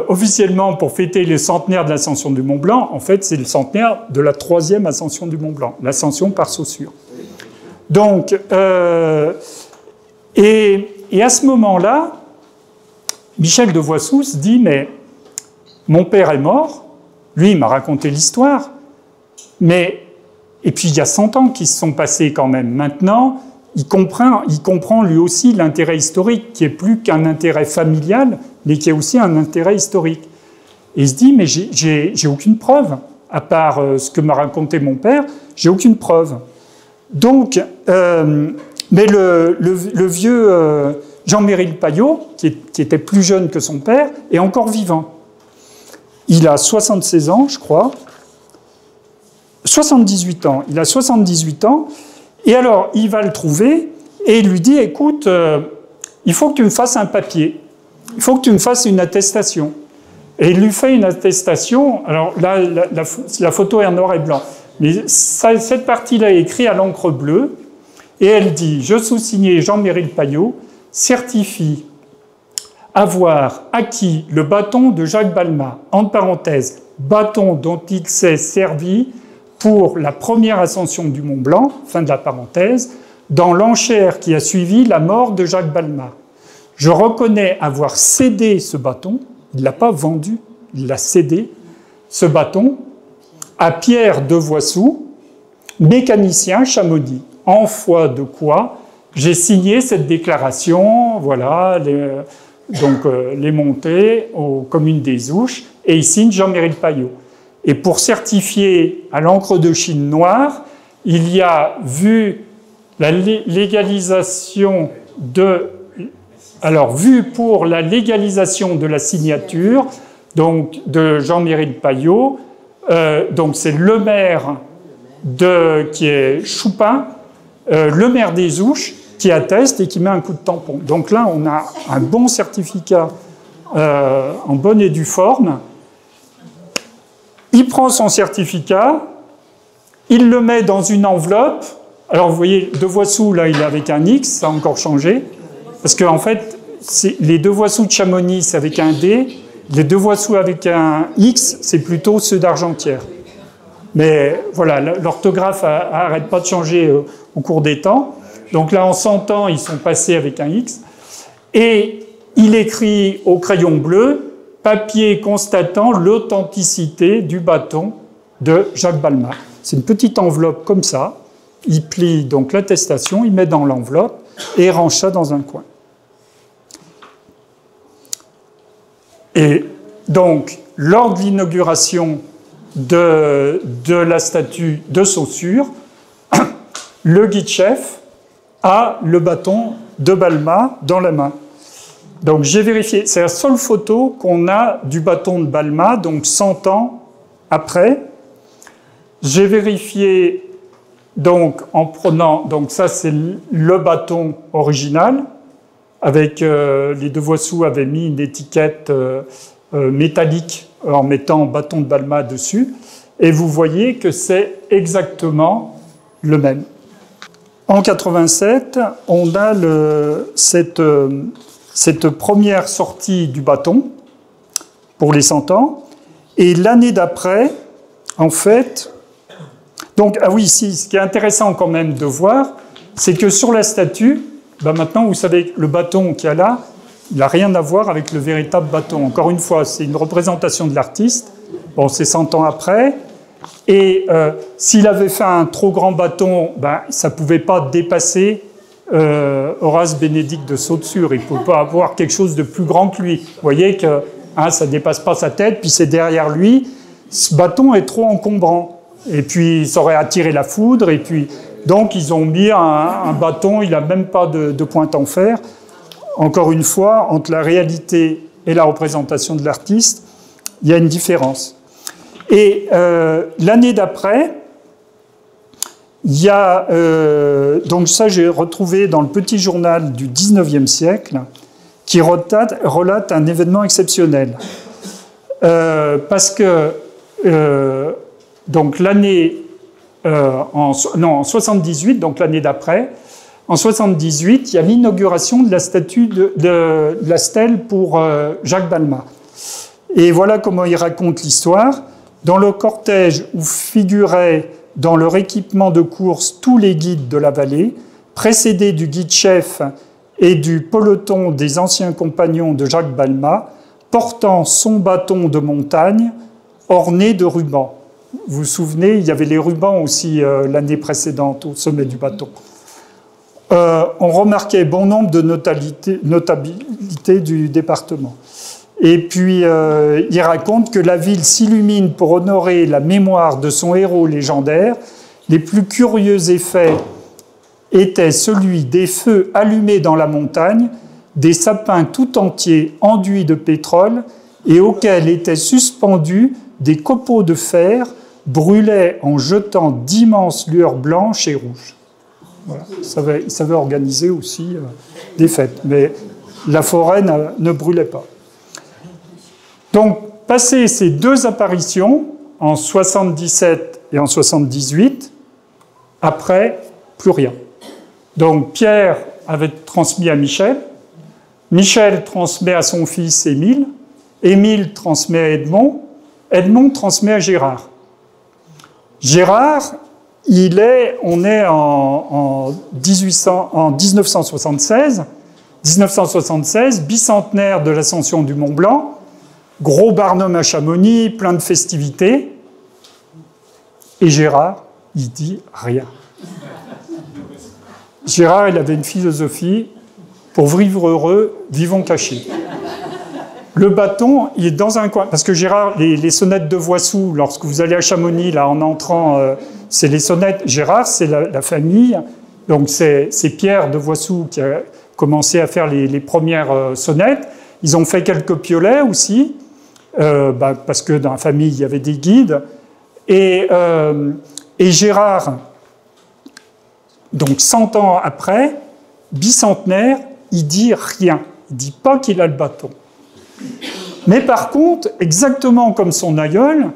officiellement pour fêter le centenaire de l'ascension du Mont Blanc. En fait, c'est le centenaire de la 3e ascension du Mont Blanc, l'ascension par Saussure. Donc, et à ce moment-là, Michel de Voissou se dit, mais mon père est mort, lui, il m'a raconté l'histoire, mais, et puis il y a 100 ans qui se sont passés quand même. Maintenant, il comprend lui aussi l'intérêt historique, qui est plus qu'un intérêt familial, mais qui est aussi un intérêt historique. Et il se dit, mais j'ai aucune preuve, à part ce que m'a raconté mon père, j'ai aucune preuve. Donc, mais le vieux Jean-Méril Payot, qui était plus jeune que son père, est encore vivant. Il a 76 ans, je crois. 78 ans. Il a 78 ans. Et alors, il va le trouver et il lui dit, écoute, il faut que tu me fasses un papier. Il faut que tu me fasses une attestation. Et il lui fait une attestation. Alors là, la photo est en noir et blanc. Mais cette partie-là est écrite à l'encre bleue. Et elle dit, je sous-signé Jean-Méril Payot, certifie avoir acquis le bâton de Jacques Balma, entre parenthèses, bâton dont il s'est servi pour la première ascension du Mont Blanc, fin de la parenthèse, dans l'enchère qui a suivi la mort de Jacques Balma. Je reconnais avoir cédé ce bâton, il ne l'a pas vendu, il l'a cédé, ce bâton, à Pierre de Voissou, mécanicien Chamonix, en foi de quoi j'ai signé cette déclaration, voilà, les montées aux communes des Ouches, et il signe Jean-Méril Payot. Et pour certifier à l'encre de Chine noire, il y a vu la légalisation de... Alors, vu pour la légalisation de la signature donc de Jean-Myril Payot. Donc c'est le maire qui est Choupin, le maire des Ouches, qui atteste et qui met un coup de tampon. Donc là, on a un bon certificat en bonne et due forme. Il prend son certificat, il le met dans une enveloppe. Alors vous voyez, Devoissou, là, il est avec un X, ça a encore changé. Parce qu'en fait, les Devoissou de Chamonix, c'est avec un D. Les Devoissou avec un X, c'est plutôt ceux d'Argentière. Mais voilà, l'orthographe n'arrête pas de changer au cours des temps. Donc là, en 100 ans, ils sont passés avec un X. Et il écrit au crayon bleu « Papier constatant l'authenticité du bâton de Jacques Balmat ». C'est une petite enveloppe comme ça. Il plie donc l'attestation, il met dans l'enveloppe et range ça dans un coin. Et donc, lors de l'inauguration de la statue de Saussure, le guide-chef a le bâton de Balmat dans la main. Donc j'ai vérifié, c'est la seule photo qu'on a du bâton de Balmat, donc 100 ans après. J'ai vérifié, donc en prenant, donc ça c'est le bâton original, avec les Devoissou avaient mis une étiquette métallique en mettant bâton de Balmat dessus, et vous voyez que c'est exactement le même. En 87, on a cette première sortie du bâton pour les 100 ans, et l'année d'après, en fait, donc, ah oui, ici, ce qui est intéressant quand même de voir, c'est que sur la statue, maintenant, vous savez, le bâton qu'il y a là, il n'a rien à voir avec le véritable bâton. Encore une fois, c'est une représentation de l'artiste. Bon, c'est 100 ans après. Et s'il avait fait un trop grand bâton, ça ne pouvait pas dépasser Horace Bénédicte de Saussure. Il ne pouvait pas avoir quelque chose de plus grand que lui. Vous voyez que ça ne dépasse pas sa tête, puis c'est derrière lui. Ce bâton est trop encombrant. Et puis, ça aurait attiré la foudre. Et puis, donc, ils ont mis un bâton, il n'a même pas de pointe en fer. Encore une fois, entre la réalité et la représentation de l'artiste, il y a une différence. Et l'année d'après, il y a... donc ça, j'ai retrouvé dans le petit journal du 19e siècle, qui relate un événement exceptionnel. Parce que... donc l'année... en 78, donc l'année d'après, en 78, il y a l'inauguration de la statue de la stèle pour Jacques Balmat. Et voilà comment il raconte l'histoire. Dans le cortège où figuraient dans leur équipement de course tous les guides de la vallée, précédés du guide-chef et du peloton des anciens compagnons de Jacques Balmat, portant son bâton de montagne orné de rubans. Vous vous souvenez, il y avait les rubans aussi l'année précédente au sommet du bâton. On remarquait bon nombre de notabilités du département. Et puis, il raconte que la ville s'illumine pour honorer la mémoire de son héros légendaire. Les plus curieux effets étaient celui des feux allumés dans la montagne, des sapins tout entiers enduits de pétrole et auxquels étaient suspendus des copeaux de fer brûlés en jetant d'immenses lueurs blanches et rouges. Voilà. Il savait organiser aussi des fêtes, mais la forêt ne brûlait pas. Donc, passé ces deux apparitions, en 77 et en 78, après, plus rien. Donc, Pierre avait transmis à Michel, Michel transmet à son fils Émile, Émile transmet à Edmond, Edmond transmet à Gérard. Gérard, on est en 1976, bicentenaire de l'ascension du Mont Blanc, gros Barnum à Chamonix, plein de festivités. Et Gérard, il dit rien. Gérard, il avait une philosophie, pour vivre heureux, vivons cachés. Le bâton, il est dans un coin. Parce que Gérard, les sonnettes de Voissou, lorsque vous allez à Chamonix, là, en entrant, c'est les sonnettes. Gérard, c'est la famille. Donc, c'est Pierre de Voissou qui a commencé à faire les premières sonnettes. Ils ont fait quelques piolets aussi. parce que dans la famille, il y avait des guides. Et Gérard, donc 100 ans après, bicentenaire, il dit rien. Il dit pas qu'il a le bâton. Mais par contre, exactement comme son aïeul,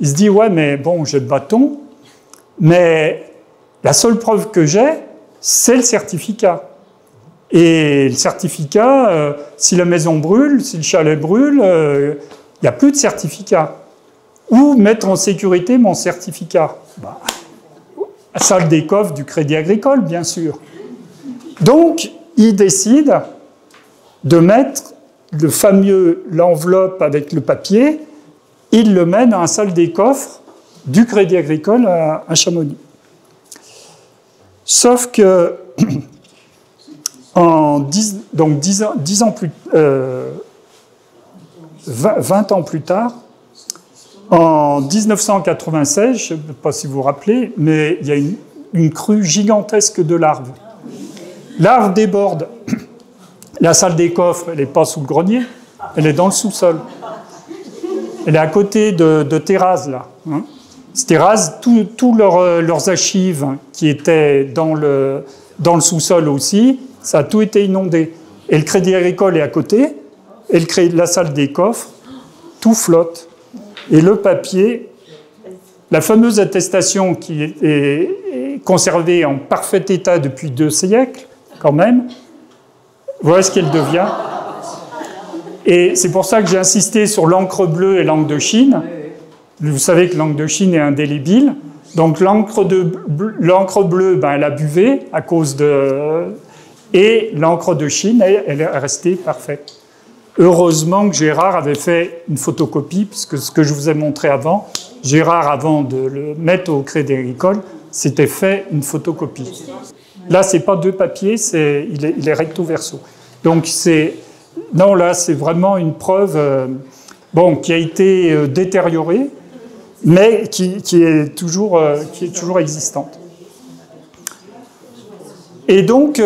il se dit, ouais, mais bon, j'ai le bâton, mais la seule preuve que j'ai, c'est le certificat. Et le certificat, si la maison brûle, si le chalet brûle, il n'y a plus de certificat. Où mettre en sécurité mon certificat? La salle des coffres du Crédit Agricole, bien sûr. Donc, il décide de mettre le fameux l'enveloppe avec le papier, il le met dans la salle des coffres du Crédit Agricole à Chamonix. Sauf que, donc 10 ans plus, 20 ans plus tard, en 1996, je ne sais pas si vous vous rappelez, mais il y a une crue gigantesque de larves. Larves débordent. La salle des coffres, elle n'est pas sous le grenier, elle est dans le sous-sol. Elle est à côté de terrasses, là. Hein. Ces terrasses, tous leurs archives qui étaient dans le sous-sol aussi, ça a tout été inondé. Et le Crédit Agricole est à côté, et la salle des coffres, tout flotte. Et le papier, la fameuse attestation qui est conservée en parfait état depuis 2 siècles, quand même, voilà ce qu'elle devient. Et c'est pour ça que j'ai insisté sur l'encre bleue et l'encre de Chine. Vous savez que l'encre de Chine est indélébile. Donc l'encre bleue, elle a buvé à cause de... Et l'encre de Chine, elle est restée parfaite. Heureusement que Gérard avait fait une photocopie, puisque ce que je vous ai montré avant, Gérard, avant de le mettre au Crédit Agricole, s'était fait une photocopie. Là, ce n'est pas 2 papiers, il est recto verso. Donc, non, là, c'est vraiment une preuve qui a été détériorée, mais qui est toujours existante. Et donc,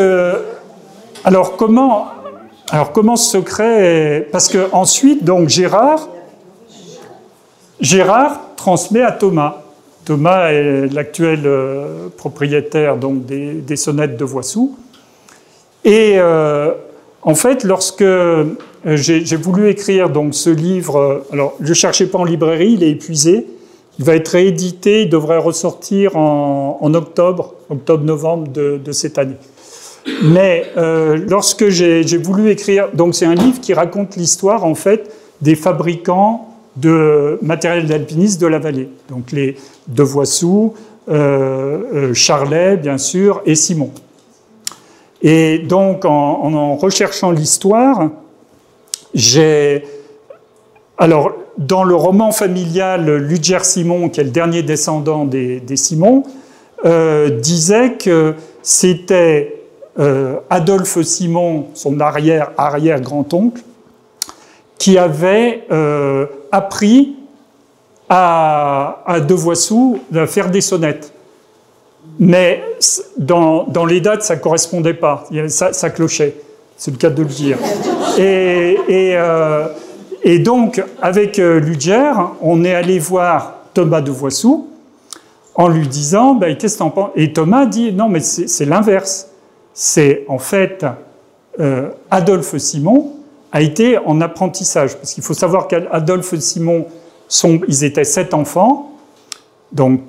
alors comment ce secret... Parce qu'ensuite, donc, Gérard transmet à Thomas. Thomas est l'actuel propriétaire donc, des sonnettes de Voissou. Et en fait, lorsque j'ai voulu écrire donc, ce livre, alors je ne cherchais pas en librairie, il est épuisé, il va être réédité, il devrait ressortir en octobre-novembre de cette année. Mais lorsque j'ai voulu écrire, donc c'est un livre qui raconte l'histoire en fait des fabricants de matériel d'alpinisme de la vallée, donc les de Voissou, Charlet bien sûr et Simon. Et donc en recherchant l'histoire, alors dans le roman familial, Ludger-Simon, qui est le dernier descendant des Simon, disait que c'était Adolphe Simon, son arrière-grand-oncle, qui avait appris à De Voissou de faire des sonnettes. Mais dans les dates, ça ne correspondait pas, ça clochait, c'est le cas de le dire. Et donc, avec Ludger, on est allé voir Thomas de Voissou en lui disant qu'est-ce que t'en penses ? Et Thomas dit non, mais c'est l'inverse. C'est en fait Adolphe Simon a été en apprentissage. Parce qu'il faut savoir qu'Adolphe Simon, ils étaient 7 enfants, donc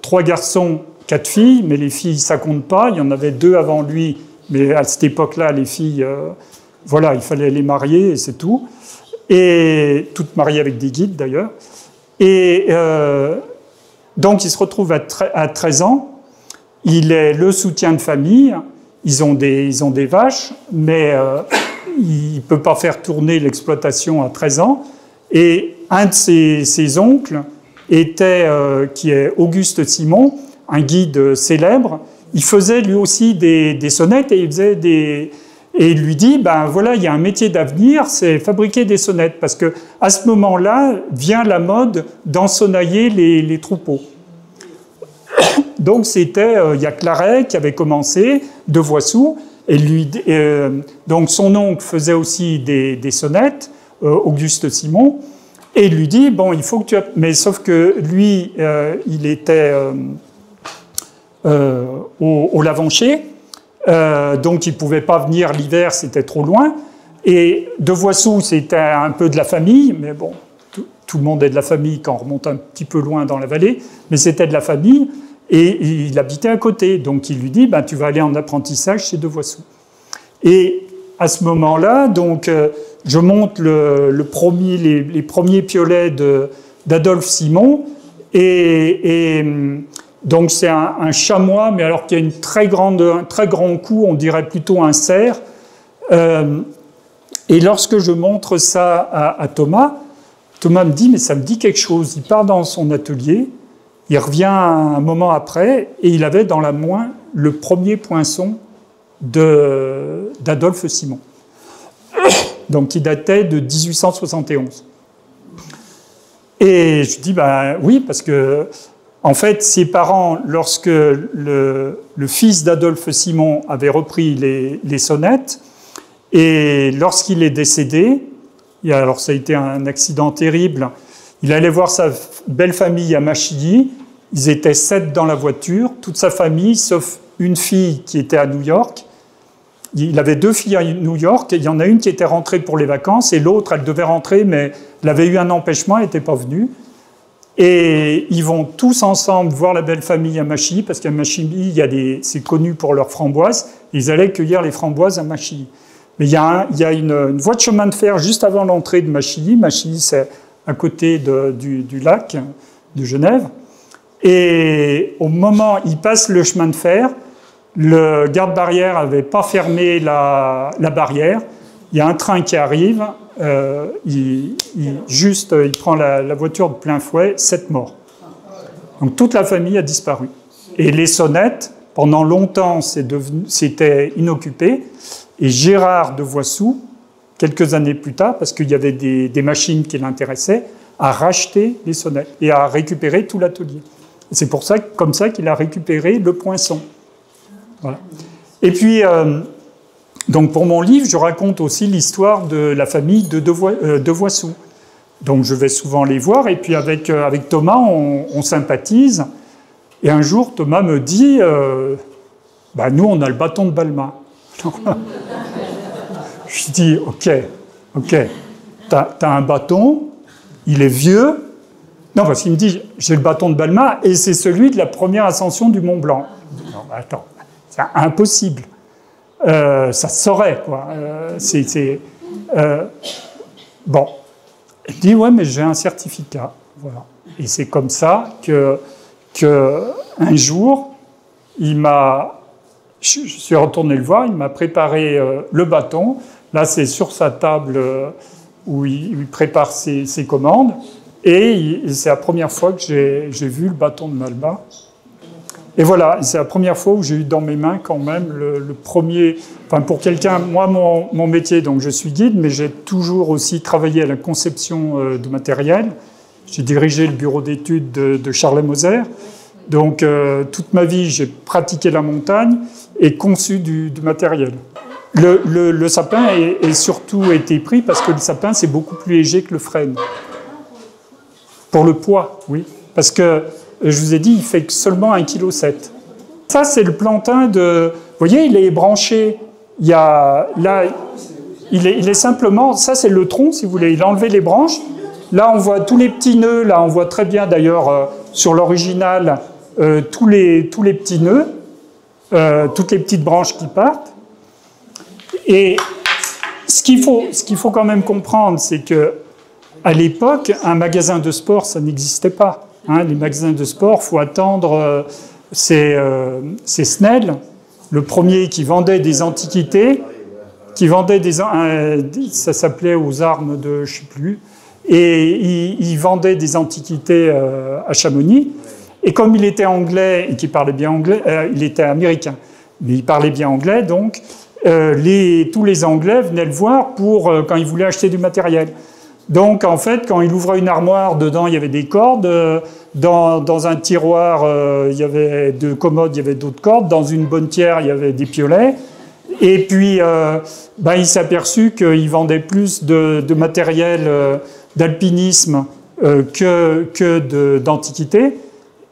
3 garçons, 4 filles, mais les filles, ça compte pas. Il y en avait 2 avant lui, mais à cette époque-là, les filles, voilà, il fallait les marier et c'est tout. Et toutes mariées avec des guides d'ailleurs. Et donc il se retrouve à 13 ans. Il est le soutien de famille. Ils ont des vaches, mais il ne peut pas faire tourner l'exploitation à 13 ans. Et un de ses oncles était, qui est Auguste Simon, un guide célèbre. Il faisait lui aussi des sonnettes et il faisait et il lui dit, voilà, il y a un métier d'avenir, c'est fabriquer des sonnettes. Parce que à ce moment-là, vient la mode d'ensonnailler les troupeaux. Donc c'était, il y a Claret qui avait commencé, De Voissou, et donc son oncle faisait aussi des sonnettes. Auguste Simon, et il lui dit, bon, il faut que tu... Mais sauf que lui, il était au Lavancher, donc il ne pouvait pas venir l'hiver, c'était trop loin. Et de Voissou, c'était un peu de la famille, mais bon, tout le monde est de la famille quand on remonte un petit peu loin dans la vallée, mais c'était de la famille, et il habitait à côté. Donc il lui dit, ben, tu vas aller en apprentissage chez de Voissou. Et à ce moment-là, donc, je monte les premiers piolets d'Adolphe Simon, et donc c'est un chamois, mais alors qu'il y a un très grand cou, on dirait plutôt un cerf. Et lorsque je montre ça à Thomas, Thomas me dit, mais ça me dit quelque chose. Il part dans son atelier, il revient un moment après, et il avait dans la main le premier poinçon d'Adolphe Simon. Donc, qui datait de 1871. Et je dis, ben oui, parce que, en fait, ses parents, lorsque le fils d'Adolphe Simon avait repris les sonnettes, et lorsqu'il est décédé, et alors ça a été un accident terrible, il allait voir sa belle famille à Machilly, ils étaient 7 dans la voiture, toute sa famille, sauf une fille qui était à New York. Il avait 2 filles à New York, et il y en a une qui était rentrée pour les vacances, et l'autre, elle devait rentrer, mais elle avait eu un empêchement, elle n'était pas venue. Et ils vont tous ensemble voir la belle famille à Machilly, parce qu'à Machilly, c'est connu pour leurs framboises, ils allaient cueillir les framboises à Machilly. Mais il y a une voie de chemin de fer juste avant l'entrée de Machilly. Machilly, c'est à côté du lac de Genève. Et au moment où ils passent le chemin de fer, le garde-barrière n'avait pas fermé la barrière. Il y a un train qui arrive, il prend la voiture de plein fouet, 7 morts. Donc toute la famille a disparu. Et les sonnettes, pendant longtemps, c'était inoccupé. Et Gérard de Voissou, quelques années plus tard, parce qu'il y avait des machines qui l'intéressaient, a racheté les sonnettes et a récupéré tout l'atelier. C'est comme ça qu'il a récupéré le poinçon. Voilà. Et puis, donc pour mon livre, je raconte aussi l'histoire de la famille de Voissou. Donc je vais souvent les voir, et puis avec Thomas, on sympathise. Et un jour, Thomas me dit, nous, on a le bâton de Balma. Je dis, ok, t'as un bâton, il est vieux. Non, parce qu'il me dit, j'ai le bâton de Balma, et c'est celui de la première ascension du Mont Blanc. Non, attends, c'est impossible. Ça se saurait, quoi. Bon. Il me dit, ouais, mais j'ai un certificat. Voilà. Et c'est comme ça que un jour, je suis retourné le voir, il m'a préparé le bâton. Là, c'est sur sa table où il prépare ses commandes. Et c'est la première fois que j'ai vu le bâton de Balma. Et voilà, c'est la première fois où j'ai eu dans mes mains quand même le premier... Enfin, pour quelqu'un, moi, mon métier, donc je suis guide, mais j'ai toujours aussi travaillé à la conception de matériel. J'ai dirigé le bureau d'études de Charles Moser. Donc, toute ma vie, j'ai pratiqué la montagne et conçu du matériel. Le sapin est surtout été pris parce que le sapin, c'est beaucoup plus léger que le frêne. Pour le poids, oui. Parce que, je vous ai dit, il fait seulement 1,7 kg. Ça, c'est le plantain de... Vous voyez, il est branché. Il est simplement... Ça, c'est le tronc, si vous voulez. Il a enlevé les branches. Là, on voit tous les petits nœuds. Là, on voit très bien, d'ailleurs, sur l'original, tous les petits nœuds, toutes les petites branches qui partent. Et ce qu'il faut quand même comprendre, c'est que à l'époque, un magasin de sport, ça n'existait pas. Hein, les magasins de sport, il faut attendre. C'est Snell, le premier qui vendait des antiquités, ça s'appelait aux armes de je ne sais plus, et il vendait des antiquités à Chamonix. Et comme il était anglais et qu'il parlait bien anglais, il était américain, mais il parlait bien anglais, donc tous les Anglais venaient le voir quand ils voulaient acheter du matériel. Donc, en fait, quand il ouvrait une armoire, dedans, il y avait des cordes. Dans un tiroir, il y avait de commodes, il y avait d'autres cordes. Dans une bonnetière, il y avait des piolets. Et puis, il s'est aperçu qu'il vendait plus de matériel d'alpinisme que d'antiquité.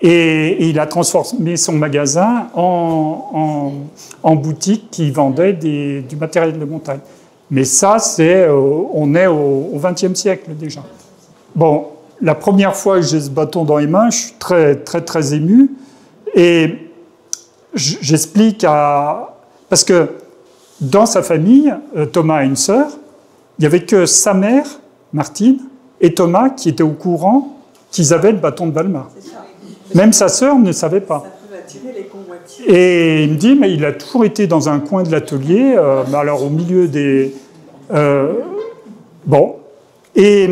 Et il a transformé son magasin en boutique qui vendait du matériel de montagne. Mais ça, on est au XXe siècle déjà. Bon, la première fois que j'ai ce bâton dans les mains, je suis très, très, très ému. Et j'explique parce que dans sa famille, Thomas a une sœur, il n'y avait que sa mère, Martine, et Thomas qui étaient au courant qu'ils avaient le bâton de Balma. Même sa sœur ne savait pas. Ça peut attirer les convoitises. Et il me dit, mais il a toujours été dans un coin de l'atelier, alors au milieu des... bon. Et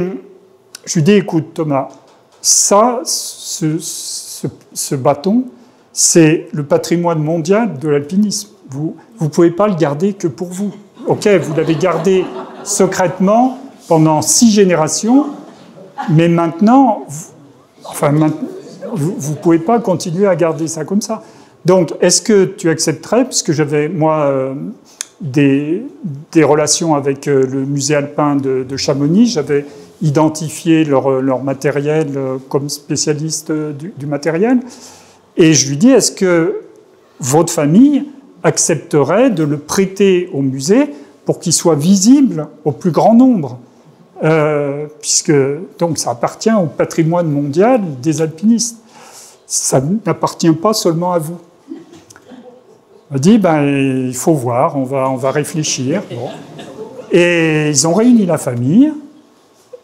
je lui dis, écoute Thomas, ça, ce bâton, c'est le patrimoine mondial de l'alpinisme. Vous ne pouvez pas le garder que pour vous. Ok, vous l'avez gardé secrètement pendant 6 générations, mais maintenant, vous ne pouvez pas continuer à garder ça comme ça. Donc, est-ce que tu accepterais, puisque j'avais, moi, des relations avec le musée alpin de Chamonix, j'avais identifié leur matériel comme spécialiste du matériel, et je lui dis, est-ce que votre famille accepterait de le prêter au musée pour qu'il soit visible au plus grand nombre, puisque donc ça appartient au patrimoine mondial des alpinistes. Ça n'appartient pas seulement à vous. On a dit, il faut voir, on va réfléchir. Bon. Et ils ont réuni la famille.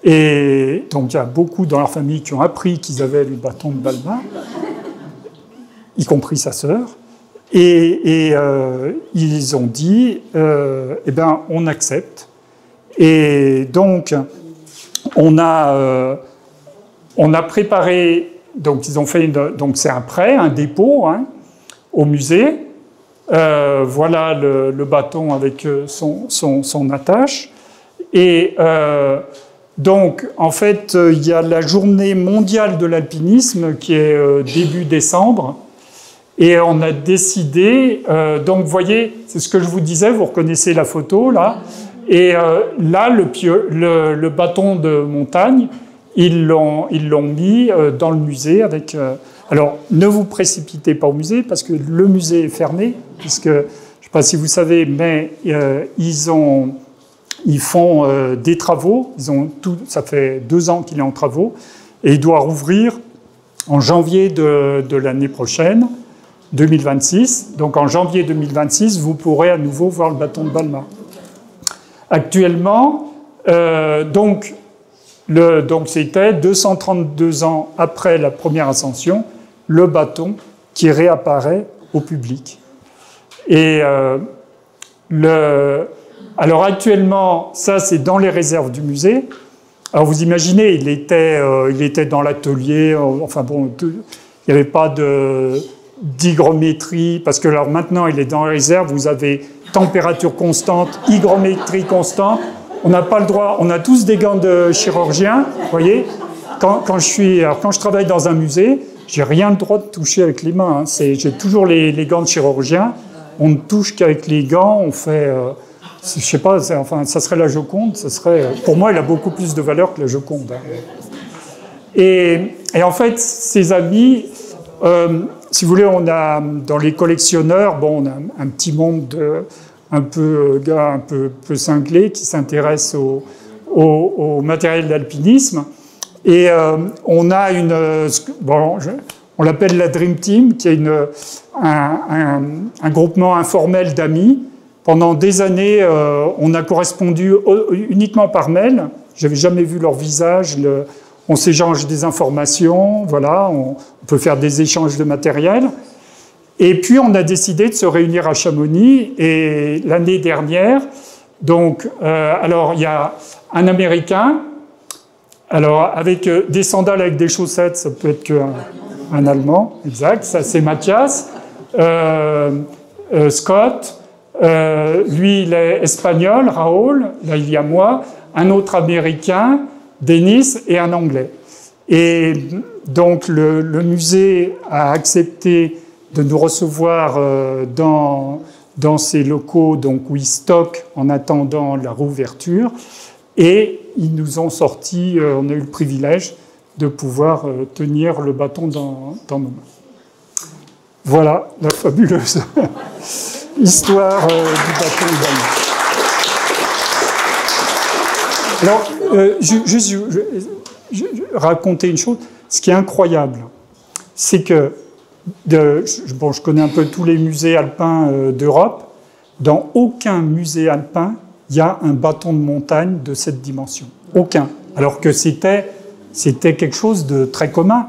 Et donc il y a beaucoup dans leur famille qui ont appris qu'ils avaient le bâton de Balma, y compris sa sœur. Et ils ont dit, on accepte. Et donc, on a préparé, donc ils ont fait, donc c'est un prêt, un dépôt au musée. Voilà le bâton avec son attache. Et donc, en fait, il y a la journée mondiale de l'alpinisme qui est début décembre. Et on a décidé, donc vous voyez, c'est ce que je vous disais, vous reconnaissez la photo là, et là le bâton de montagne, ils l'ont mis dans le musée avec. Alors ne vous précipitez pas au musée parce que le musée est fermé, puisque je ne sais pas si vous savez, mais ils font des travaux. Ça fait 2 ans qu'il est en travaux et il doit rouvrir en janvier de l'année prochaine. 2026. Donc en janvier 2026, vous pourrez à nouveau voir le bâton de Balma. Actuellement, donc c'était 232 ans après la première ascension, le bâton qui réapparaît au public. Et alors actuellement, ça c'est dans les réserves du musée. Alors vous imaginez, il était dans l'atelier, enfin bon, il n'y avait pas d'hygrométrie, parce que alors maintenant il est dans la réserve, vous avez température constante, hygrométrie constante, on n'a pas le droit, on a tous des gants de chirurgien, vous voyez, quand je travaille dans un musée, j'ai rien le droit de toucher avec les mains, j'ai toujours les gants de chirurgien, on ne touche qu'avec les gants, on fait, je sais pas, enfin ça serait la Joconde, pour moi il a beaucoup plus de valeur que la Joconde. Et en fait, ces amis, si vous voulez, on a dans les collectionneurs, on a un petit monde un peu cinglé qui s'intéresse au matériel d'alpinisme. Et on a on l'appelle la Dream Team, qui est un groupement informel d'amis. Pendant des années, on a correspondu uniquement par mail. J'avais jamais vu leur visage. On s'échange des informations, voilà, on peut faire des échanges de matériel. Et puis, on a décidé de se réunir à Chamonix. Et l'année dernière, donc, alors, il y a un Américain, alors, avec des sandales avec des chaussettes, ça peut être qu'un Allemand, exact, ça c'est Mathias. Scott, lui, il est espagnol, Raoul, là, il y a moi, un autre Américain, Denis, et un Anglais. Et donc le musée a accepté de nous recevoir dans dans ces locaux donc, où ils stockent en attendant la rouverture. Et ils nous ont sorti, on a eu le privilège de pouvoir tenir le bâton dans nos mains. Voilà la fabuleuse histoire du bâton de Balma. Alors, juste raconter une chose. Ce qui est incroyable, c'est que, je connais un peu tous les musées alpins d'Europe. Dans aucun musée alpin, il y a un bâton de montagne de cette dimension. Aucun. Alors que c'était quelque chose de très commun,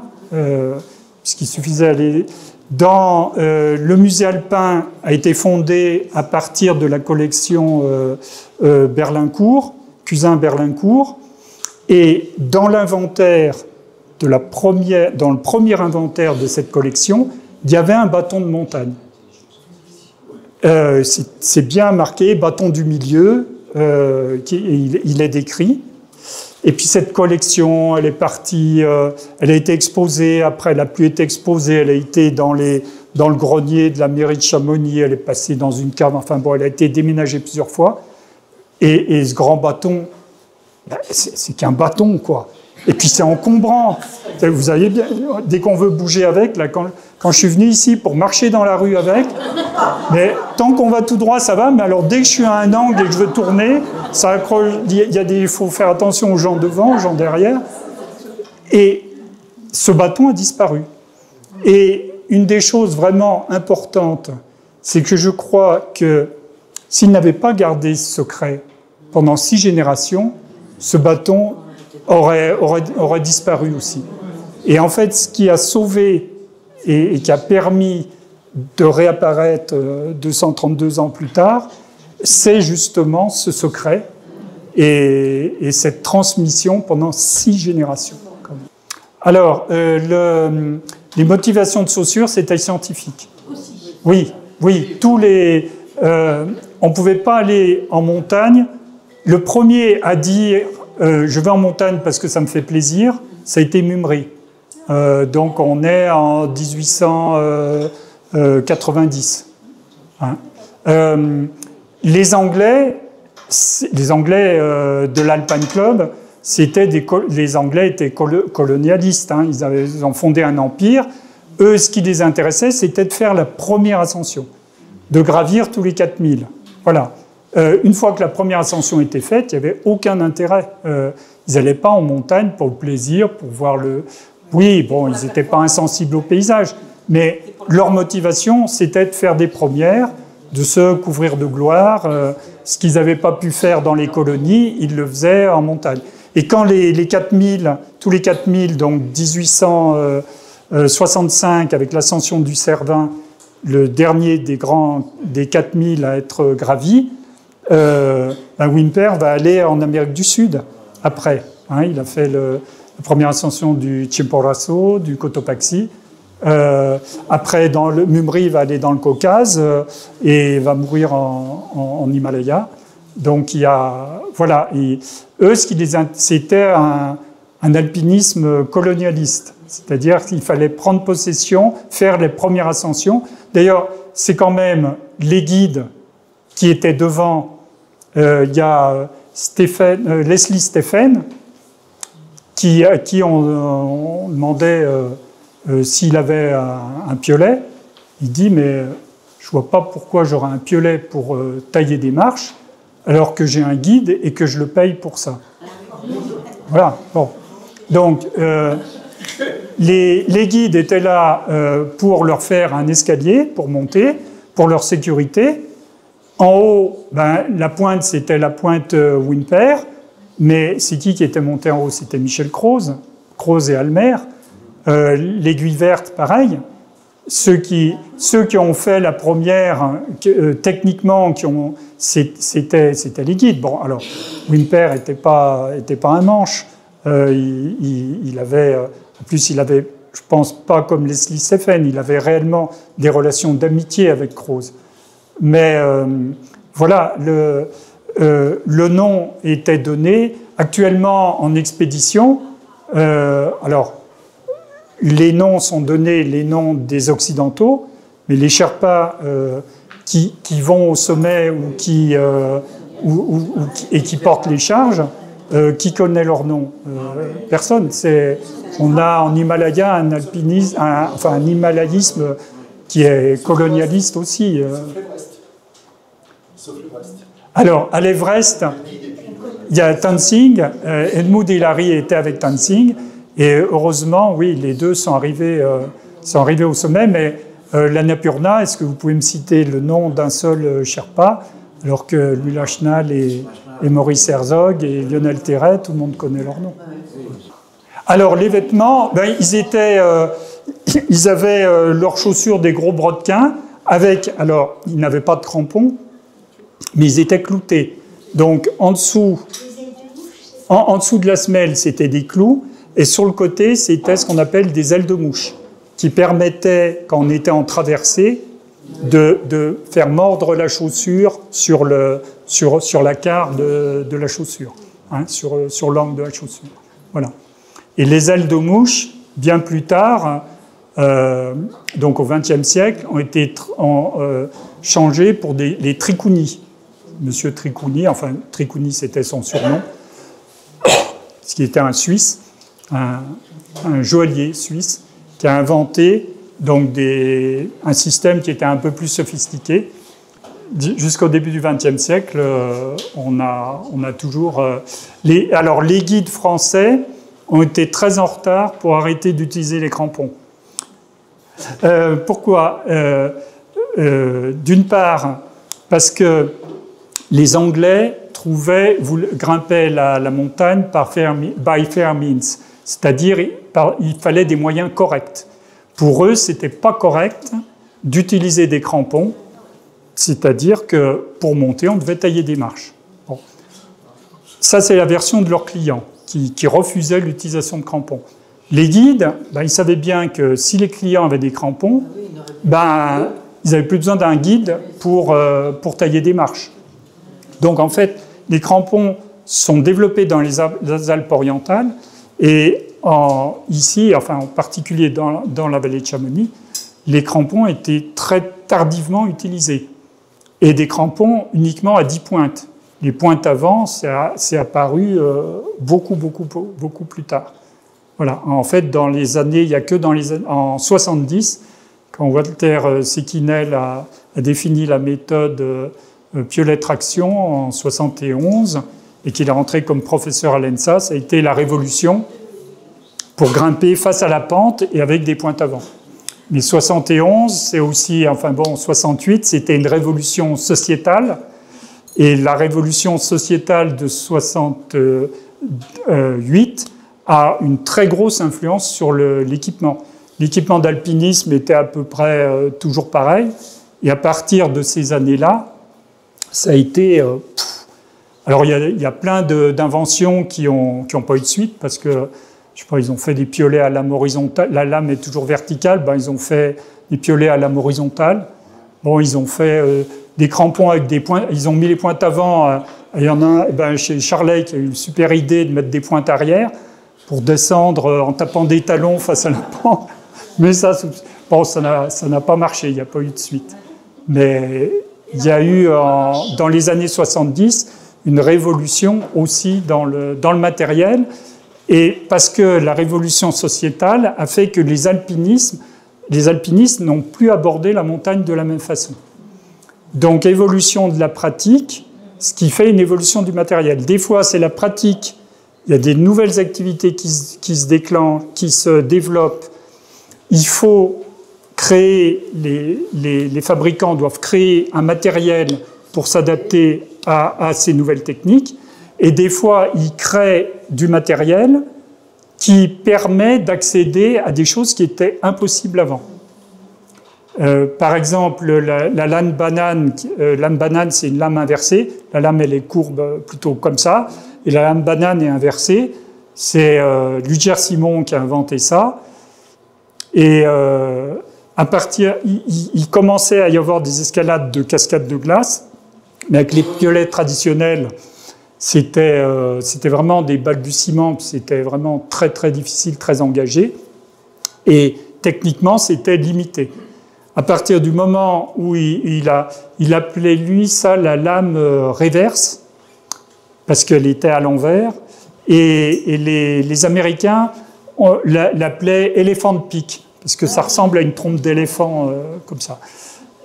puisqu'il suffisait d'aller... le musée alpin a été fondé à partir de la collection Berlincourt, Cusin-Berlincourt, et dans l'inventaire dans le premier inventaire de cette collection, il y avait un bâton de montagne. C'est bien marqué, bâton du milieu, il est décrit. Et puis cette collection, elle est partie, elle a été exposée, après elle n'a plus été exposée, elle a été dans le grenier de la mairie de Chamonix, elle est passée dans une cave, enfin bon, elle a été déménagée plusieurs fois. Et ce grand bâton, c'est qu'un bâton, quoi. Et puis c'est encombrant. Vous savez bien, dès qu'on veut bouger avec, là, quand je suis venu ici pour marcher dans la rue avec, mais tant qu'on va tout droit, ça va, mais alors dès que je suis à un angle et que je veux tourner, ça accroche, il faut faire attention aux gens devant, aux gens derrière. Et ce bâton a disparu. Et une des choses vraiment importantes, c'est que je crois que s'il n'avait pas gardé ce secret pendant 6 générations, ce bâton aurait disparu aussi. Et en fait, ce qui a sauvé et qui a permis de réapparaître 232 ans plus tard, c'est justement ce secret et cette transmission pendant 6 générations. Alors, les motivations de Saussure, c'était scientifique. Oui, tous les... on ne pouvait pas aller en montagne. Le premier à dire je vais en montagne parce que ça me fait plaisir, ça a été Mummery. Donc on est en 1890. Hein. Les Anglais de l'Alpine Club, les Anglais étaient colonialistes. Hein. Ils ont fondé un empire. Eux, ce qui les intéressait, c'était de faire la première ascension, de gravir tous les 4000. Voilà. Une fois que la première ascension était faite, il n'y avait aucun intérêt. Ils n'allaient pas en montagne pour le plaisir, pour voir le... Oui, bon, ils n'étaient pas insensibles au paysage, mais leur motivation, c'était de faire des premières, de se couvrir de gloire. Ce qu'ils n'avaient pas pu faire dans les colonies, ils le faisaient en montagne. Et quand les 4000, tous les 4000, donc 1865, avec l'ascension du Cervin, le dernier des 4000 à être gravi, Whymper va aller en Amérique du Sud après. Hein, il a fait la première ascension du Chimborazo, du Cotopaxi. Après, Mummery va aller dans le Caucase et va mourir en Himalaya. Donc, il y a... Voilà. Et eux, c'était un alpinisme colonialiste. C'est-à-dire qu'il fallait prendre possession, faire les premières ascensions. D'ailleurs, c'est quand même les guides qui étaient devant. Il y a Leslie Stephen, à qui on demandait s'il avait un piolet. Il dit, mais je ne vois pas pourquoi j'aurais un piolet pour tailler des marches, alors que j'ai un guide et que je le paye pour ça. Voilà. Bon. Donc, les guides étaient là pour leur faire un escalier, pour monter, pour leur sécurité. En haut, la pointe, c'était la pointe Whymper, mais c'est qui était monté en haut? C'était Michel Croze et Almer. L'aiguille verte, pareil. Ceux qui ont fait la première, techniquement, c'était les guides. Bon, alors, Whymper n'était pas un manche. Il avait, en plus, je pense pas comme Leslie Stephen, il avait réellement des relations d'amitié avec Croze. Mais voilà, le nom était donné. Actuellement, en expédition, alors, les noms sont donnés, les noms des Occidentaux, mais les Sherpas qui vont au sommet ou et qui portent les charges, qui connaît leur nom? Personne. On a en Himalaya un alpinisme, un himalayisme qui est colonialiste aussi. Alors, à l'Everest, il y a Tenzing. Edmund Hillary était avec Tenzing. Et heureusement, oui, les deux sont arrivés au sommet. Mais l'Annapurna, est-ce que vous pouvez me citer le nom d'un seul Sherpa? Alors que Louis Lachenal et Maurice Herzog et Lionel Terret, tout le monde connaît leur nom. Alors, les vêtements, ils avaient leurs chaussures des gros brodequins alors, ils n'avaient pas de crampons, mais ils étaient cloutés. Donc, en dessous de la semelle, c'était des clous, et sur le côté, c'était ce qu'on appelle des ailes de mouche, qui permettaient, quand on était en traversée, de faire mordre la chaussure sur la carre de la chaussure, hein, sur l'angle de la chaussure. Voilà. Et les ailes de mouche, bien plus tard, donc au XXe siècle, ont été changées pour les tricounis. Monsieur Tricouni, enfin Tricouni c'était son surnom, ce qui était un Suisse, un joaillier suisse, qui a inventé donc un système qui était un peu plus sophistiqué. Jusqu'au début du XXe siècle, on a toujours... Alors les guides français ont été très en retard pour arrêter d'utiliser les crampons. Pourquoi? D'une part, parce que les Anglais grimpaient la montagne by fair means, c'est-à-dire il fallait des moyens corrects. Pour eux, ce n'était pas correct d'utiliser des crampons, c'est-à-dire que pour monter, on devait tailler des marches. Bon. Ça, c'est la version de leurs clients qui refusaient l'utilisation de crampons. Les guides, ils savaient bien que si les clients avaient des crampons, ils n'avaient plus besoin d'un guide pour tailler des marches. Donc, en fait, les crampons sont développés dans les Alpes orientales et ici, enfin en particulier dans la vallée de Chamonix, les crampons étaient très tardivement utilisés. Et des crampons uniquement à 10 pointes. Les pointes avant, c'est apparu beaucoup plus tard. Voilà. En fait, dans les années, il n'y a que en 70, quand Walter Sekinel a défini la méthode Piolet Traction en 71 et qu'il est rentré comme professeur à l'ENSA, ça a été la révolution pour grimper face à la pente et avec des pointes avant. Mais 71, c'est aussi, 68, c'était une révolution sociétale. Et la révolution sociétale de 68 a une très grosse influence sur l'équipement. L'équipement d'alpinisme était à peu près toujours pareil. Et à partir de ces années-là, ça a été... Alors, il y a plein d'inventions qui ont pas eu de suite parce que, je sais pas, ils ont fait des piolets à lame horizontale. La lame est toujours verticale. Ils ont fait des piolets à lame horizontale. Bon, ils ont fait des crampons avec des pointes. Ils ont mis les pointes avant. Il y en a un chez Charlet qui a eu une super idée de mettre des pointes arrière pour descendre en tapant des talons face à la pente. Mais ça n'a pas marché. Il n'y a pas eu de suite. Mais il y a eu, dans les années 70, une révolution aussi dans le matériel, et parce que la révolution sociétale a fait que les alpinistes n'ont plus abordé la montagne de la même façon. Donc, évolution de la pratique, ce qui fait une évolution du matériel. Des fois, c'est la pratique, il y a des nouvelles activités qui se déclenchent, qui se développent. Il faut créer, les fabricants doivent créer un matériel pour s'adapter à ces nouvelles techniques. Et des fois, ils créent du matériel qui permet d'accéder à des choses qui étaient impossibles avant. Par exemple, la lame banane, c'est une lame inversée. La lame, elle est courbe plutôt comme ça. Et la lame banane est inversée. C'est Ludger Simon qui a inventé ça. Et il commençait à y avoir des escalades de cascades de glace. Mais avec les piolets traditionnels, c'était vraiment des balbutiements, c'était vraiment très très difficile, très engagé. Et techniquement, c'était limité. à partir du moment où il appelait lui ça la lame réverse, parce qu'elle était à l'envers, et les Américains l'appelaient elephant peak, parce que ça ressemble à une trompe d'éléphant comme ça.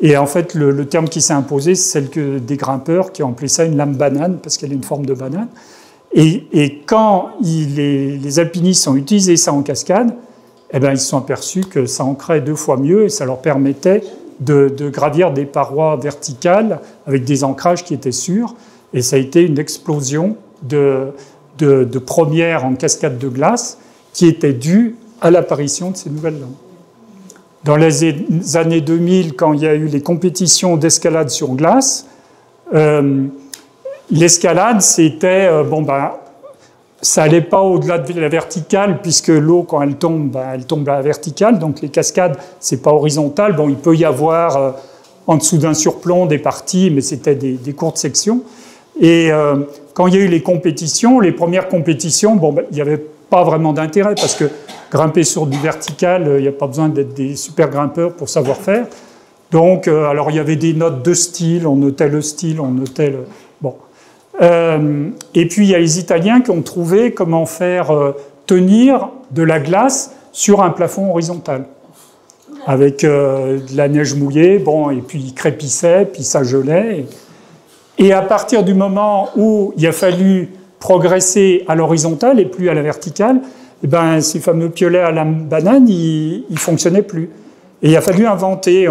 Et en fait, le terme qui s'est imposé, c'est celle des grimpeurs qui ont appelé ça une lame banane, parce qu'elle a une forme de banane. Et quand les alpinistes ont utilisé ça en cascade, eh ben, ils se sont aperçus que ça ancrait 2 fois mieux et ça leur permettait de gravir des parois verticales avec des ancrages qui étaient sûrs. Et ça a été une explosion de premières en cascade de glace qui était due à l'apparition de ces nouvelles lames. Dans les années 2000, quand il y a eu les compétitions d'escalade sur glace, l'escalade, c'était, ça n'allait pas au-delà de la verticale, puisque l'eau, quand elle tombe à la verticale, donc les cascades, c'est pas horizontal. Bon, il peut y avoir en dessous d'un surplomb des parties, mais c'était des courtes sections. Et quand il y a eu les compétitions, les premières compétitions, il n'y avait pas vraiment d'intérêt, parce que grimper sur du vertical, il n'y a pas besoin d'être des super grimpeurs pour savoir faire. Donc, alors il y avait des notes de style, on notait le style, on notait le... Bon. Et puis il y a les Italiens qui ont trouvé comment faire tenir de la glace sur un plafond horizontal, avec de la neige mouillée, et puis il crépissait, puis ça gelait. Et à partir du moment où il a fallu progresser à l'horizontale et plus à la verticale, eh ben, ces fameux piolets à la banane, ils fonctionnaient plus. Et il a fallu inventer.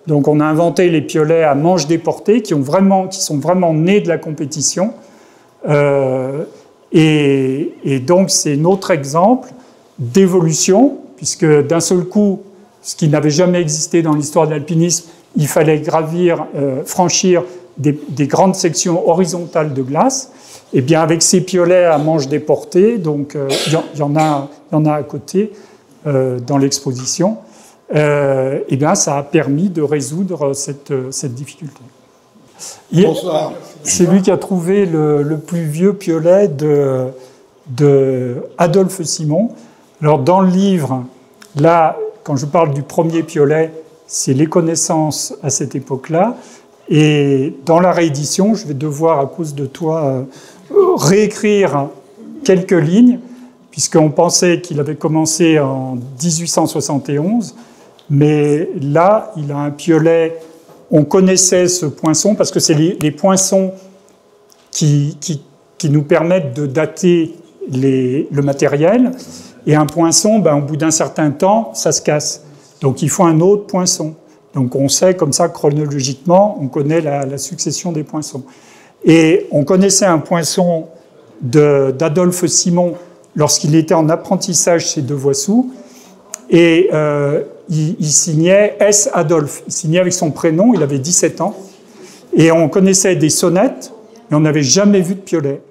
Donc on a inventé les piolets à manches déportées qui sont vraiment nés de la compétition. Et donc c'est notre exemple d'évolution, puisque d'un seul coup, ce qui n'avait jamais existé dans l'histoire de l'alpinisme, il fallait franchir des grandes sections horizontales de glace. Et bien avec ces piolets à manches déportées, donc il y en a à côté dans l'exposition, et bien ça a permis de résoudre cette difficulté. Bonsoir. C'est lui qui a trouvé le plus vieux piolet de Adolphe Simon. Alors dans le livre, là, quand je parle du premier piolet, c'est les connaissances à cette époque-là. Et dans la réédition, je vais devoir, à cause de toi, réécrire quelques lignes, puisqu'on pensait qu'il avait commencé en 1871, mais là, il a un piolet. On connaissait ce poinçon, parce que c'est les poinçons qui nous permettent de dater le matériel, et un poinçon, au bout d'un certain temps, ça se casse. Donc il faut un autre poinçon. Donc on sait comme ça, chronologiquement, on connaît la succession des poinçons. Et on connaissait un poinçon d'Adolphe Simon lorsqu'il était en apprentissage chez Devoissou, et il signait S. Adolphe. Il signait avec son prénom, il avait 17 ans, et on connaissait des sonnettes, mais on n'avait jamais vu de piolet.